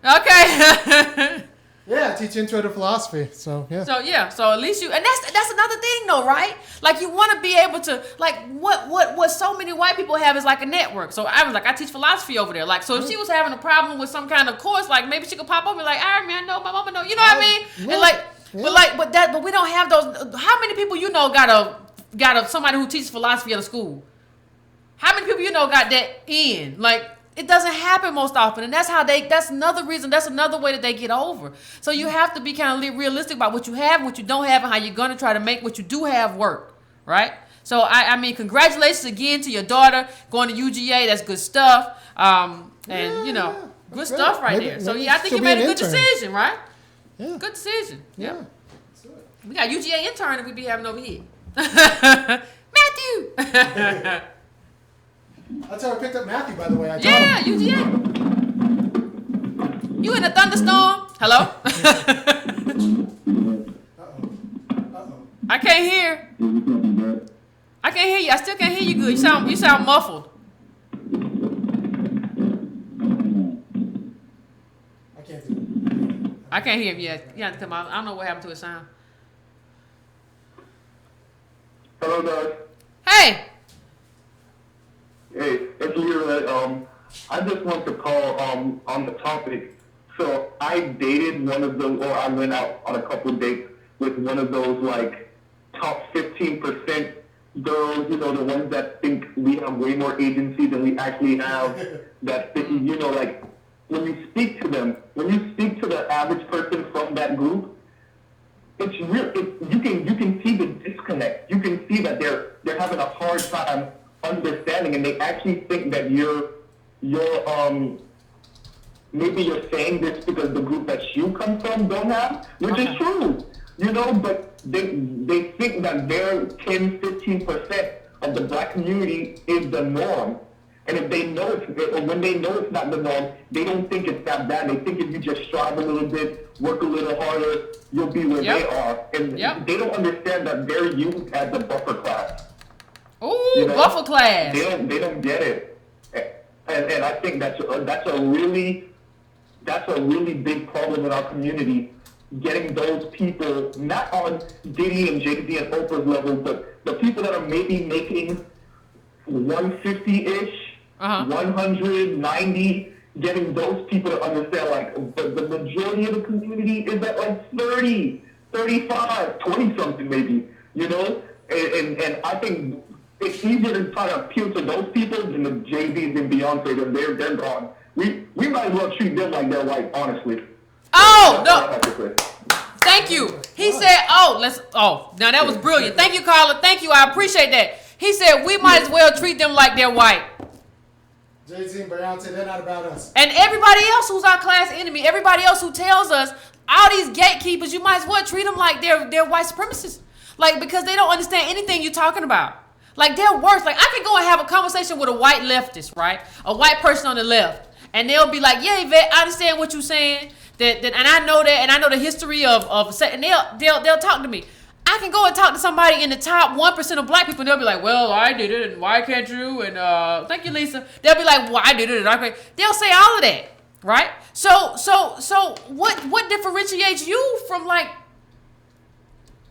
Okay. Yeah, I teach intro to philosophy. So yeah. So at least and that's another thing though, right? Like you want to be able to, like what so many white people have is like a network. So I was like, I teach philosophy over there. Like, so if she was having a problem with some kind of course, like maybe she could pop up and be like, Iron Man, no, my mama know, you know what I mean? And but we don't have those. How many people got a somebody who teaches philosophy at a school? How many people got that in? Like, it doesn't happen most often, and that's another reason, that's another way that they get over. So you have to be kind of realistic about what you have and what you don't have and how you're going to try to make what you do have work, right? So, I mean, congratulations again to your daughter going to UGA. That's good stuff. Good stuff right there. So, I think you made a good decision, right? Yeah. Good decision. Yeah. We got UGA intern that we be having over here. Matthew! That's how I picked up Matthew, by the way. UGA. You in a thunderstorm? Hello? I can't hear. I can't hear you. I still can't hear you good. You sound muffled. I can't hear him yet. You have to come out. I don't know what happened to his sound. Hello, guys. Hey. Hey, it's Leroy. I just want to call on the topic. So I dated one of those, or I went out on a couple of dates with one of those like top 15% girls, the ones that think we have way more agency than we actually have. That think, like when you speak to them, when you speak to the average person from that group, it's real. You can see the disconnect. You can see that they're having a hard time understanding, and they actually think that you're maybe you're saying this because the group that you come from don't have, which is true, but they think that their 10-15% of the black community is the norm, and if they know when they know it's not the norm, they don't think it's that bad. They think if you just strive a little bit, work a little harder, you'll be where they are, and they don't understand that they're used as a buffer class. Ooh, buffer class. They don't get it, and I think that's a really big problem in our community. getting those people, not on Diddy and Jay-Z and Oprah's level, but the people that are maybe making 150-ish, 190, getting those people to understand, like, the majority of the community is at like 30, 35, 20-something maybe, you know? And I think it's easier to try to appeal to those people than the Jay-Z's and Beyonce, and they're gone. We might as well treat them like they're white, honestly. Oh, no. Thank you. He said, now that was brilliant. Thank you, Carla. Thank you. I appreciate that. He said, we might as well treat them like they're white. Jay-Z and Beyonce, they're not about us. And everybody else who's our class enemy, everybody else who tells us, all these gatekeepers, you might as well treat them like they're white supremacists. Like, because they don't understand anything you're talking about. Like, they're worse. Like, I can go and have a conversation with a white leftist, right? A white person on the left. And they'll be like, yeah, Yvette, I understand what you're saying. And I know that, and I know the history of and they'll talk to me. I can go and talk to somebody in the top 1% of black people, and they'll be like, well, I did it, and why can't you? And thank you, Lisa. They'll be like, well, I did it, and I can't. They'll say all of that, right? So what differentiates you from, like,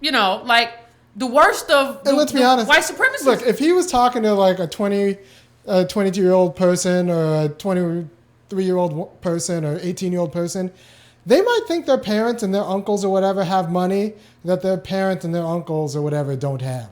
you know, like the worst of and let's be honest, white supremacists? Look, if he was talking to like a 22-year-old person or a 23-year-old person or 18-year-old person, they might think their parents and their uncles or whatever have money that their parents and their uncles or whatever don't have.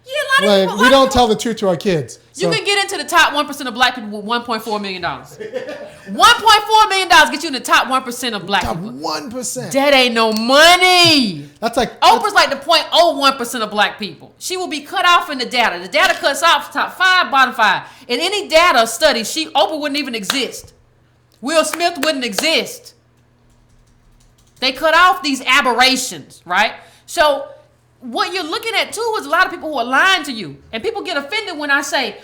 Yeah, like, we don't tell the truth to our kids. You can get into the top 1% of black people with $1.4 million. $1.4 million get you in the top 1% of black people. 1%. That ain't no money. That's like Oprah's like the 0.01% of black people. She will be cut off in the data. The data cuts off top 5, bottom 5. In any data study, Oprah wouldn't even exist. Will Smith wouldn't exist. They cut off these aberrations, right? So what you're looking at too is a lot of people who are lying to you, and people get offended when I say,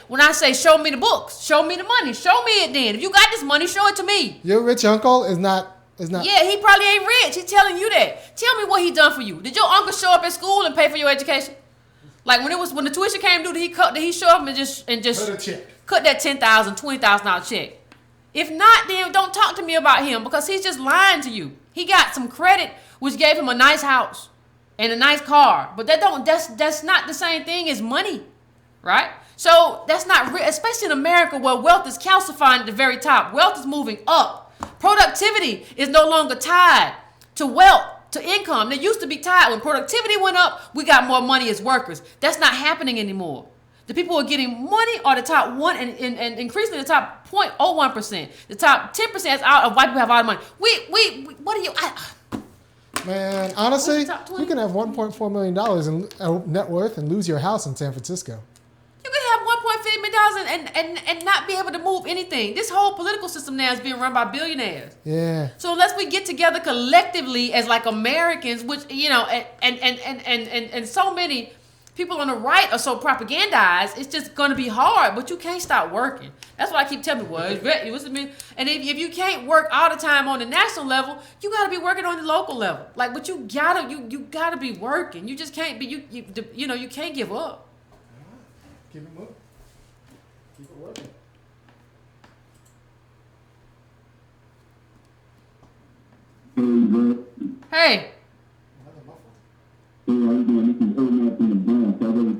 show me the books, show me the money, show me it. Then if you got this money, show it to me. Your rich uncle is not. Yeah, he probably ain't rich. He's telling you that. Tell me what he done for you. Did your uncle show up at school and pay for your education? Like when the tuition came due, did he show up and just cut a check, cut that $10,000, $20,000 check? If not, then don't talk to me about him, because he's just lying to you. He got some credit, which gave him a nice house and a nice car, but that's not the same thing as money, right? So that's not real, especially in America where wealth is calcifying at the very top. Wealth is moving up. Productivity is no longer tied to wealth, to income. It used to be tied. When productivity went up, we got more money as workers. That's not happening anymore. The people who are getting money are the top 1 and increasingly the top 0.01%. The top 10% is out of white people have all the money. What are you? Man, honestly, you can have $1.4 million in net worth and lose your house in San Francisco. You can have $1.5 million and not be able to move anything. This whole political system now is being run by billionaires. Yeah. So unless we get together collectively as like Americans, which, you know, and so many people on the right are so propagandized, it's just going to be hard, but you can't stop working. That's what I keep telling people. And if you can't work all the time on the national level, you got to be working on the local level. Like, but you gotta be working. You just can't be, you can't give up. Keep it moving. Keep it working. Hey.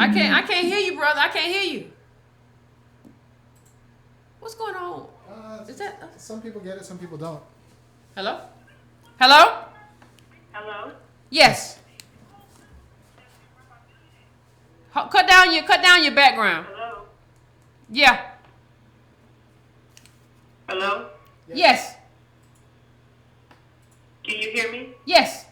I can't hear you, brother. I can't hear you. What's going on? Is that some people get it, some people don't. Hello? Hello? Hello? Yes. Cut down your background. Hello? Yeah. Hello? Yes. Can you hear me? Yes.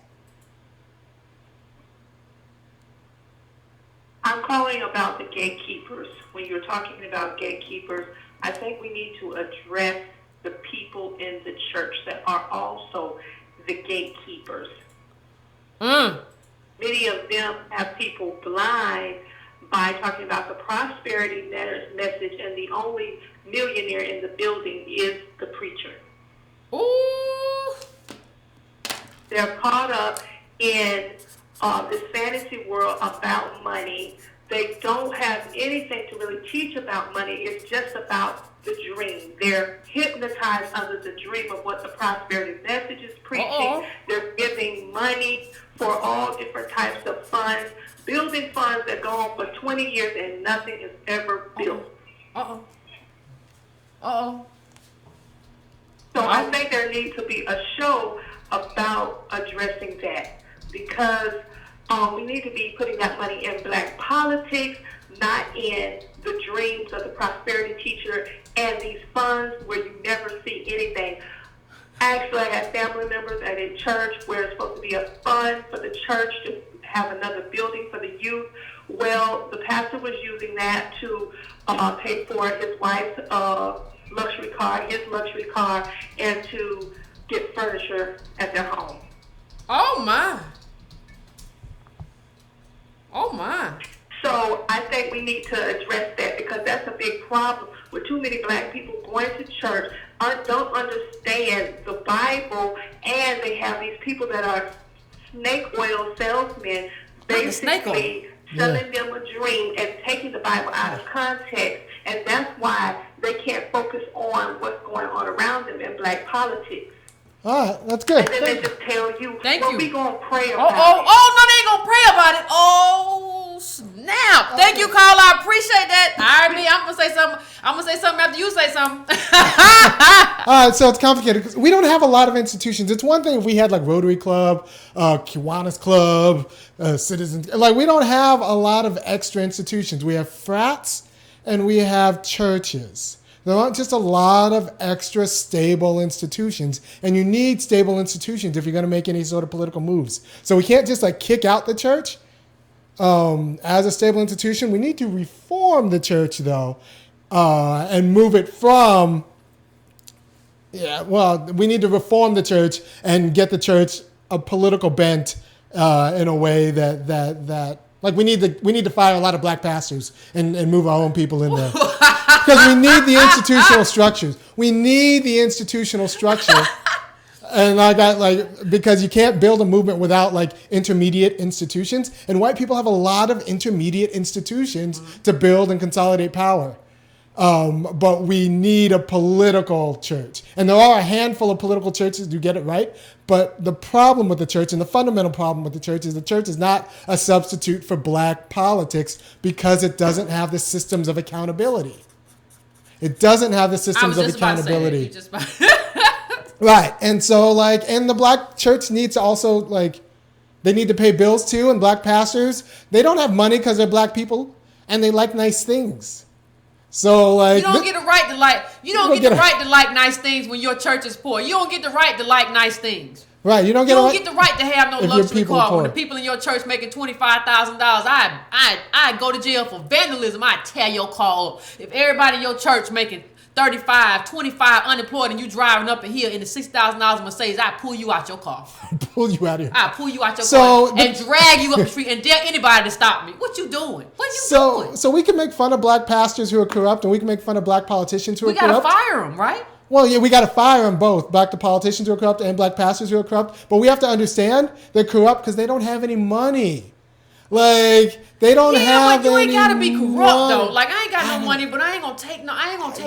I'm calling about the gatekeepers. When you're talking about gatekeepers, I think we need to address the people in the church that are also the gatekeepers. Many of them have people blind by talking about the prosperity message, and the only millionaire in the building is the preacher. Ooh. They're caught up in this fantasy world about money. They don't have anything to really teach about money. It's just about the dream. They're hypnotized under the dream of what the prosperity message is preaching. Uh-oh. They're giving money for all different types of funds, building funds that go on for 20 years and nothing is ever built. Uh-oh. Uh-oh. So I think there needs to be a show about addressing that, because we need to be putting that money in black politics, not in the dreams of the prosperity teacher and these funds where you never see anything. Actually, I have family members at a church where it's supposed to be a fund for the church to have another building for the youth. Well, the pastor was using that to pay for his wife's luxury car, his luxury car, and to get furniture at their home. Oh, my. Oh, my. So I think we need to address that, because that's a big problem with too many black people going to church, don't understand the Bible, and they have these people that are snake oil salesmen, basically selling them a dream and taking the Bible out of context, and that's why they can't focus on what's going on around them in black politics. All right, that's good. And then they just tell you, we gonna pray about it. No, they ain't gonna pray about it. Oh, snap. Thank you, Carl. I appreciate that. All right, I'm gonna say something. I'm gonna say something after you say something. All right, so it's complicated because we don't have a lot of institutions. It's one thing if we had like Rotary Club, Kiwanis Club, Citizens. Like, we don't have a lot of extra institutions. We have frats and we have churches. There aren't just a lot of extra stable institutions, and you need stable institutions if you're going to make any sort of political moves. So we can't just like kick out the church as a stable institution. We need to reform the church, though, and move it from, we need to reform the church and get the church a political bent in a way that like we need to fire a lot of black pastors and move our own people in there. Because we need the institutional structures. We need the institutional structure. And because you can't build a movement without like intermediate institutions. And white people have a lot of intermediate institutions to build and consolidate power. But we need a political church. And there are a handful of political churches who get it right. But the problem with the church, and the fundamental problem with the church is not a substitute for black politics, because it doesn't have the systems of accountability. It doesn't have the systems of accountability. Right. And so and the black church needs to also they need to pay bills too. And black pastors, they don't have money because they're black people and they like nice things. So you don't get the right to like nice things when your church is poor. You don't get the right to like nice things. Right, you don't get the right to have no luxury car when the people in your church making $25,000. I go to jail for vandalism. I tear your car up. If everybody in your church making 35, 25 unemployed, and you driving up in here in the $6,000 Mercedes, I pull you out your car. Pull you out of here. I pull you out your car and drag you up the street and dare anybody to stop me. What you doing? Doing? So we can make fun of black pastors who are corrupt, and we can make fun of black politicians who are corrupt. We gotta fire them, right? Well, yeah, we got to fire them both, black politicians who are corrupt and black pastors who are corrupt. But we have to understand they're corrupt because they don't have any money. They don't have any money. Yeah, but you ain't got to be corrupt, though. I ain't got no money, but I ain't going to take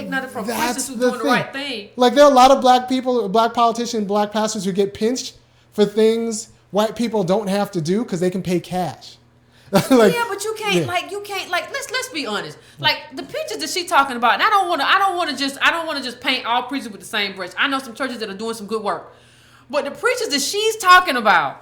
nothing from Christians who's doing the right thing. There are a lot of black people, black politicians, black pastors who get pinched for things white people don't have to do because they can pay cash. But you can't let's be honest. The preachers that she talking about, and I don't want to just paint all preachers with the same brush. I know some churches that are doing some good work. But the preachers that she's talking about,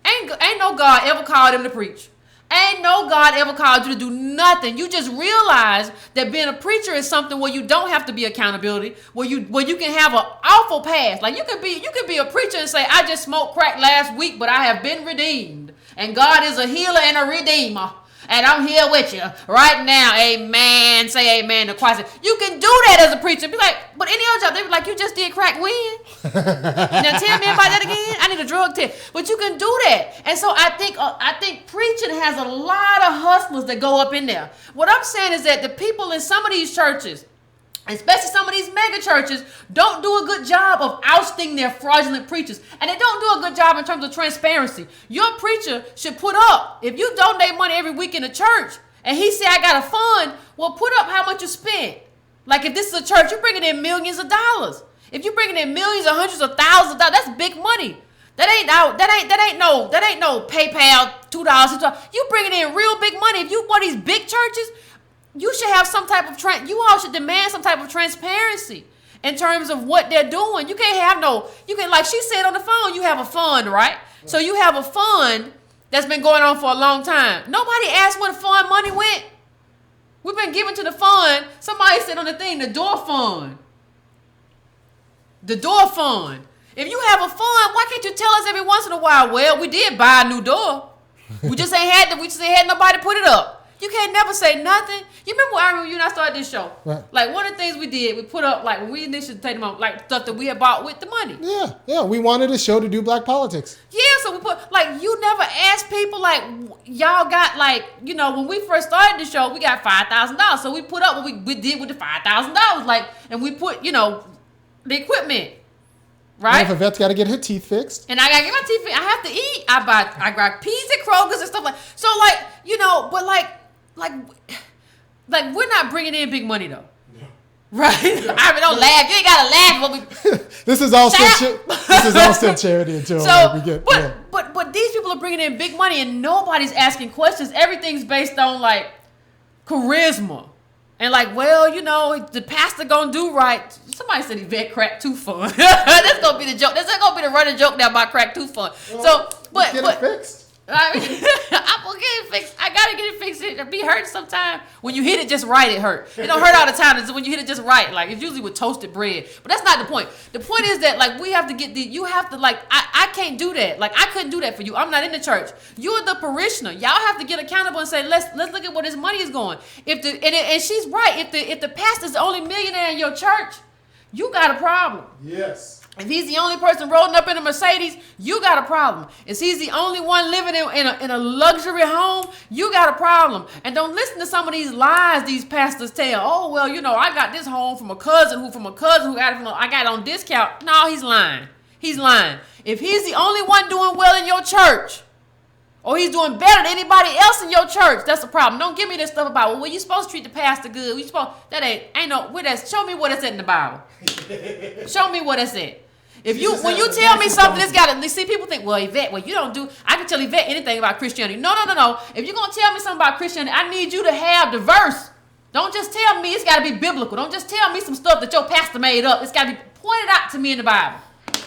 ain't no God ever called them to preach. Ain't no God ever called you to do nothing. You just realize that being a preacher is something where you don't have to be accountability, where you can have an awful past. You could be a preacher and say, I just smoked crack last week, but I have been redeemed. And God is a healer and a redeemer. And I'm here with you right now. Amen. Say amen to Christ. You can do that as a preacher. Be like, but any other job, they be like, you just did crack when? Now tell me about that again. I need a drug test. But you can do that. And so I think preaching has a lot of hustlers that go up in there. What I'm saying is that the people in some of these churches, especially some of these mega churches, don't do a good job of ousting their fraudulent preachers. And they don't do a good job in terms of transparency. Your preacher should put up, if you donate money every week in the church, and he say, I got a fund, well, put up how much you spent. Like if this is a church, you're bringing in millions of dollars. If you're bringing in millions or hundreds of thousands of dollars, that's big money. That ain't no PayPal $2. You bringing in real big money. If you one of these big churches, you should have some type of you all should demand some type of transparency in terms of what they're doing. You can't have like she said on the phone, you have a fund, right? So you have a fund that's been going on for a long time. Nobody asked where the fund money went. We've been giving to the fund. Somebody said on the thing, the door fund. The door fund. If you have a fund, why can't you tell us every once in a while? Well, we did buy a new door. We just ain't had nobody put it up. You can't never say nothing. You remember you and I started this show? Right. Like one of the things we did, we put up like when we initially take them up, like stuff that we had bought with the money. Yeah. We wanted a show to do black politics. Yeah, so we put like you never asked people like y'all got like when we first started the show we got $5,000, so we put up what we did with the $5,000 like, and we put the equipment. Right? And if Yvette's got to get her teeth fixed. And I got to get my teeth fixed. I have to eat. I got peas at Kroger's and stuff like. So like, but like we're not bringing in big money though. No. Right? I mean, don't laugh. You ain't got to laugh when we. This is all still charity until we get. But these people are bringing in big money and nobody's asking questions. Everything's based on like charisma. And like, well, the pastor gonna do right. Somebody said Yvette crack tooth fund. That's gonna be the joke. That's gonna be the running joke now about crack tooth fund. Well, get it fixed. I mean, I'm gonna get it fixed. I gotta get it fixed. It be hurt sometime. When you hit it just right, it hurt. It don't hurt all the time. It's when you hit it just right. Like it's usually with toasted bread. But that's not the point. The point is that like we have to get you have to like I can't do that. Like I couldn't do that for you. I'm not in the church. You're the parishioner. Y'all have to get accountable and say let's look at where this money is going. And she's right. If the pastor's the only millionaire in your church, you got a problem. Yes. If he's the only person rolling up in a Mercedes, you got a problem. If he's the only one living in a luxury home, you got a problem. And don't listen to some of these lies these pastors tell. Oh, well, I got this home from a cousin who got it I got it on discount. No, he's lying. He's lying. If he's the only one doing well in your church, or he's doing better than anybody else in your church, that's a problem. Don't give me this stuff about, well, you supposed to treat the pastor good. Show me what it's in the Bible. Show me what it's in. When you tell me something, it's got to, see, people think, well, Yvette, you don't do, I can tell Yvette anything about Christianity. No. If you're going to tell me something about Christianity, I need you to have the verse. Don't just tell me it's got to be biblical. Don't just tell me some stuff that your pastor made up. It's got to be pointed out to me in the Bible.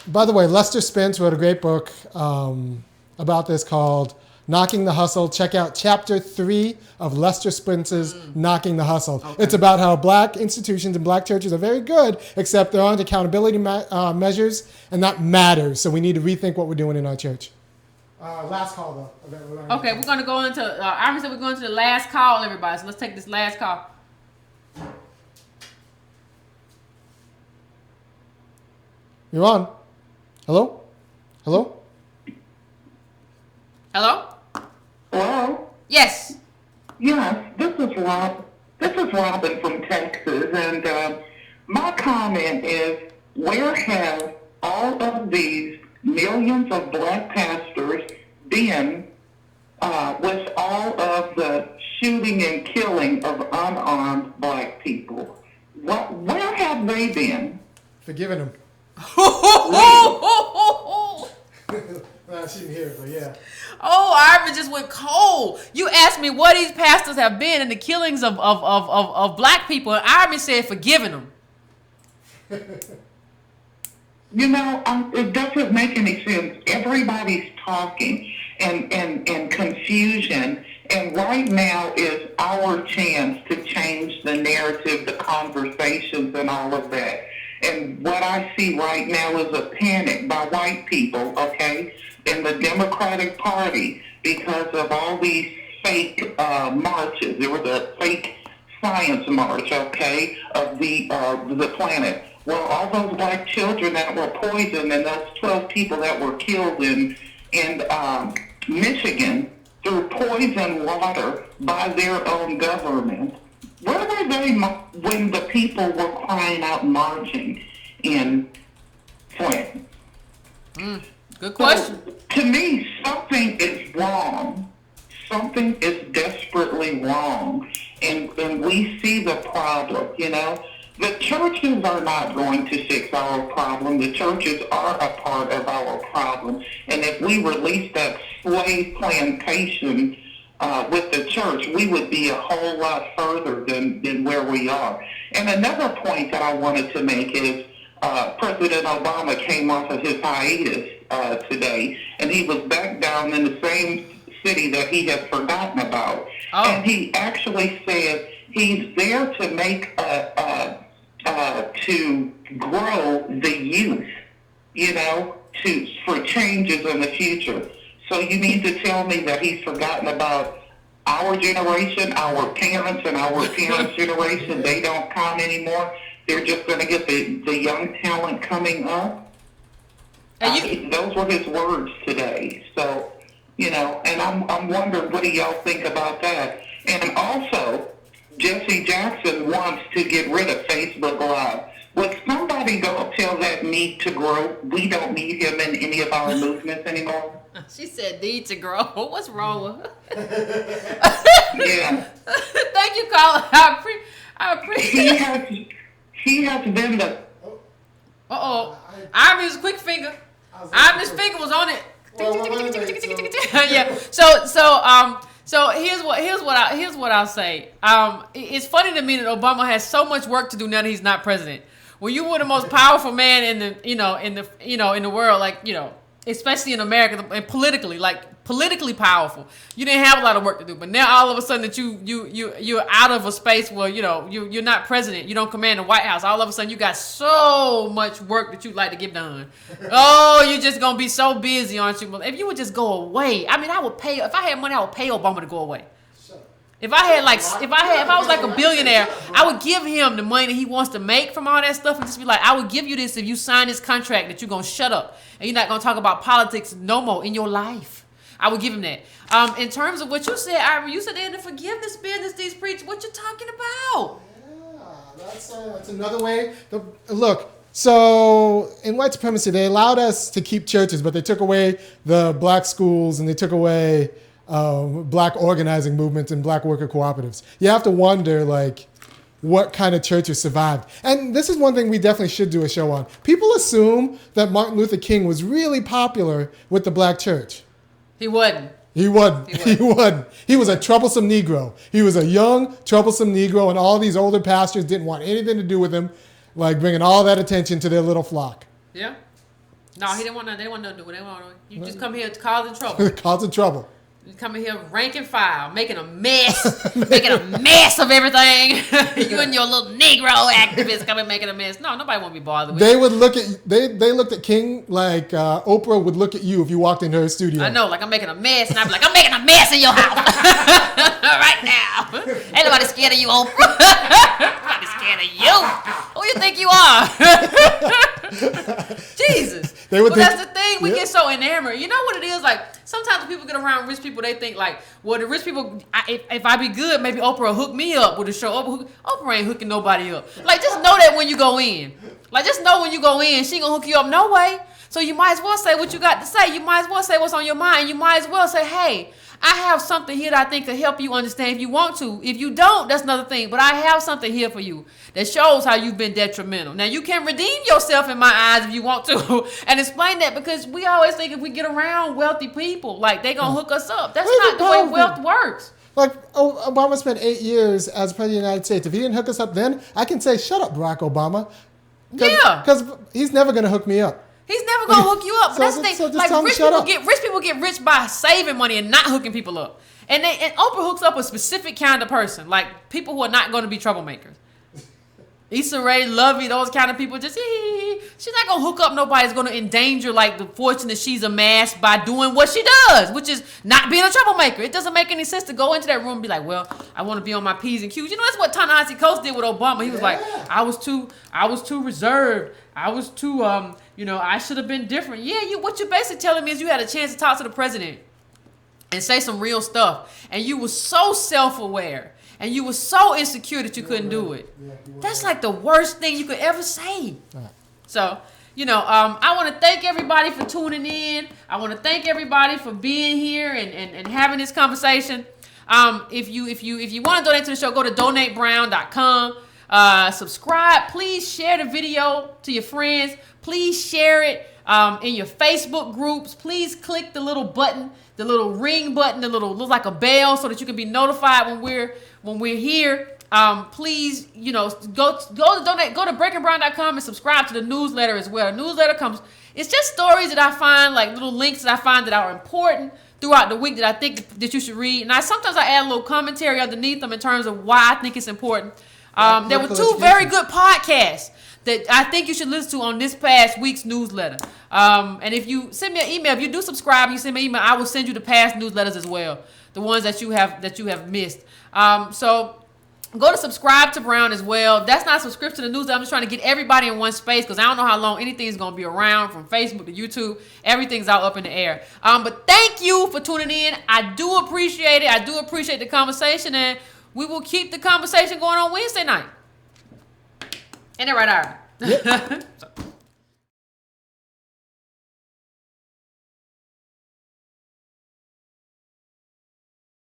By the way, Lester Spence wrote a great book about this called Knocking the Hustle. Check out chapter 3 of Lester Spence's Knocking the Hustle. Okay. It's about how black institutions and black churches are very good, except there aren't accountability measures, and that matters. So we need to rethink what we're doing in our church. Last call, though. Okay, we're going to go into, Ivan said we're going to the last call, everybody. So let's take this last call. You're on. Hello? Hello? Hello? Yes. Yes, this is Robin from Texas, and my comment is, where have all of these millions of black pastors been with all of the shooting and killing of unarmed black people? Where have they been? Forgiving them. She didn't hear it, but yeah. Oh, Ivan just went cold. You asked me what these pastors have been in the killings of black people, and Ivan said forgiving them. It doesn't make any sense. Everybody's talking and confusion, and right now is our chance to change the narrative, the conversations, and all of that. And what I see right now is a panic by white people, okay, in the Democratic Party because of all these fake marches. There was a fake science march, okay, of the planet. Well, all those black children that were poisoned and those 12 people that were killed in Michigan through poisoned water by their own government. Where were they when the people were crying out marching in Flint? Good question. So, to me, something is wrong. Something is desperately wrong. And we see the problem, The churches are not going to fix our problem. The churches are a part of our problem. And if we release that slave plantation with the church, we would be a whole lot further than where we are. And another point that I wanted to make is President Obama came off of his hiatus today, and he was back down in the same city that he had forgotten about. Oh. And he actually said he's there to make to grow the youth, for changes in the future. So you mean to tell me that he's forgotten about our generation, our parents, and our parents' generation? They don't count anymore. They're just going to get the young talent coming up. Those were his words today. So, and I'm wondering, what do y'all think about that? And also, Jesse Jackson wants to get rid of Facebook Live. Would somebody go tell that need to grow? We don't need him in any of our movements anymore. She said need to grow. What's wrong with her? Yeah. Thank you, Colin. I appreciate He has been the... Uh-oh. Ivy's quick finger. Ivy's finger was on it. Yeah. So here's what I'll say. It's funny to me that Obama has so much work to do now that he's not president. When you were the most powerful man in the world, especially in America, and politically powerful, you didn't have a lot of work to do. But now all of a sudden that you're out of a space where you're not president, you don't command the White House. All of a sudden you got so much work that you'd like to get done. Oh, you're just gonna be so busy, aren't you? If you would just go away, I would pay. If I had money, I would pay Obama to go away. If I was like a billionaire, I would give him the money that he wants to make from all that stuff and just be like, I would give you this if you sign this contract that you're going to shut up and you're not going to talk about politics no more in your life. I would give him that. In terms of what you said, Ira, you said they're in the forgiveness business, these preachers. What you talking about? Yeah, that's another way. Look, so in white supremacy, they allowed us to keep churches, but they took away the black schools and they took away black organizing movements and black worker cooperatives. You have to wonder, what kind of churches survived. And this is one thing we definitely should do a show on. People assume that Martin Luther King was really popular with the black church. He wasn't. He wasn't. He was a troublesome Negro. He was a young, troublesome Negro, and all these older pastors didn't want anything to do with him, bringing all that attention to their little flock. Yeah. No, he didn't want nothing. They didn't want nothing to do with it. You just come here causing trouble. Causing trouble. You come in here rank and file, making a mess, making a mess of everything. You and your little Negro activists come in making a mess. No, nobody want to be bothered with. They would they looked at King like Oprah would look at you if you walked into her studio. I know, I'm making a mess, and I'd be like, I'm making a mess in your house right now. Ain't nobody scared of you, Oprah. Nobody scared of you. Who you think you are? Jesus. That's the thing. We get so enamored. You know what it is? Sometimes when people get around rich people, they think the rich people, if I be good, maybe Oprah will hook me up with a show. Oprah ain't hooking nobody up. Just know that when you go in. Just know when you go in, she ain't gonna hook you up no way. So you might as well say what you got to say. You might as well say what's on your mind. You might as well say, hey, I have something here that I think could help you understand if you want to. If you don't, that's another thing. But I have something here for you that shows how you've been detrimental. Now, you can redeem yourself in my eyes if you want to and explain that, because we always think if we get around wealthy people, they going to hook us up. That's not the way wealth works. Obama spent 8 years as president of the United States. If he didn't hook us up then, I can say, shut up, Barack Obama. Because he's never going to hook me up. He's never gonna hook you up. But that's the thing. Rich people get rich by saving money and not hooking people up. And Oprah hooks up a specific kind of person, people who are not going to be troublemakers. Issa Rae, Lovey, those kind of people. She's not gonna hook up nobody that's gonna endanger the fortune that she's amassed by doing what she does, which is not being a troublemaker. It doesn't make any sense to go into that room and be like, well, I want to be on my P's and Q's. That's what Ta-Nehisi Coates did with Obama. He was like, I was too reserved. I was too I should have been different. Yeah, what you're basically telling me is you had a chance to talk to the president and say some real stuff, and you were so self-aware. And you were so insecure that you couldn't do it. That's the worst thing you could ever say. So, I want to thank everybody for tuning in. I want to thank everybody for being here and having this conversation. If you want to donate to the show, go to donatebrown.com. Subscribe. Please share the video to your friends. Please share it in your Facebook groups. Please click the little button, the little ring button, the little looks like a bell, so that you can be notified when we're here. Please, go to donate. Go to breakingbrown.com and subscribe to the newsletter as well. The newsletter comes. It's just stories that I find, like little links that I find that are important throughout the week that I think that you should read. And sometimes I add a little commentary underneath them in terms of why I think it's important. There were 2 very good podcasts that I think you should listen to on this past week's newsletter. And if you send me an email, if you do subscribe and you send me an email, I will send you the past newsletters as well, the ones that you have missed. So go to subscribe to Brown as well. That's not a subscription to the newsletter. I'm just trying to get everybody in one space because I don't know how long anything is going to be around, from Facebook to YouTube. Everything's out up in the air. But thank you for tuning in. I do appreciate it. I do appreciate the conversation, and we will keep the conversation going on Wednesday night. Ain't that right, Ira? Yep.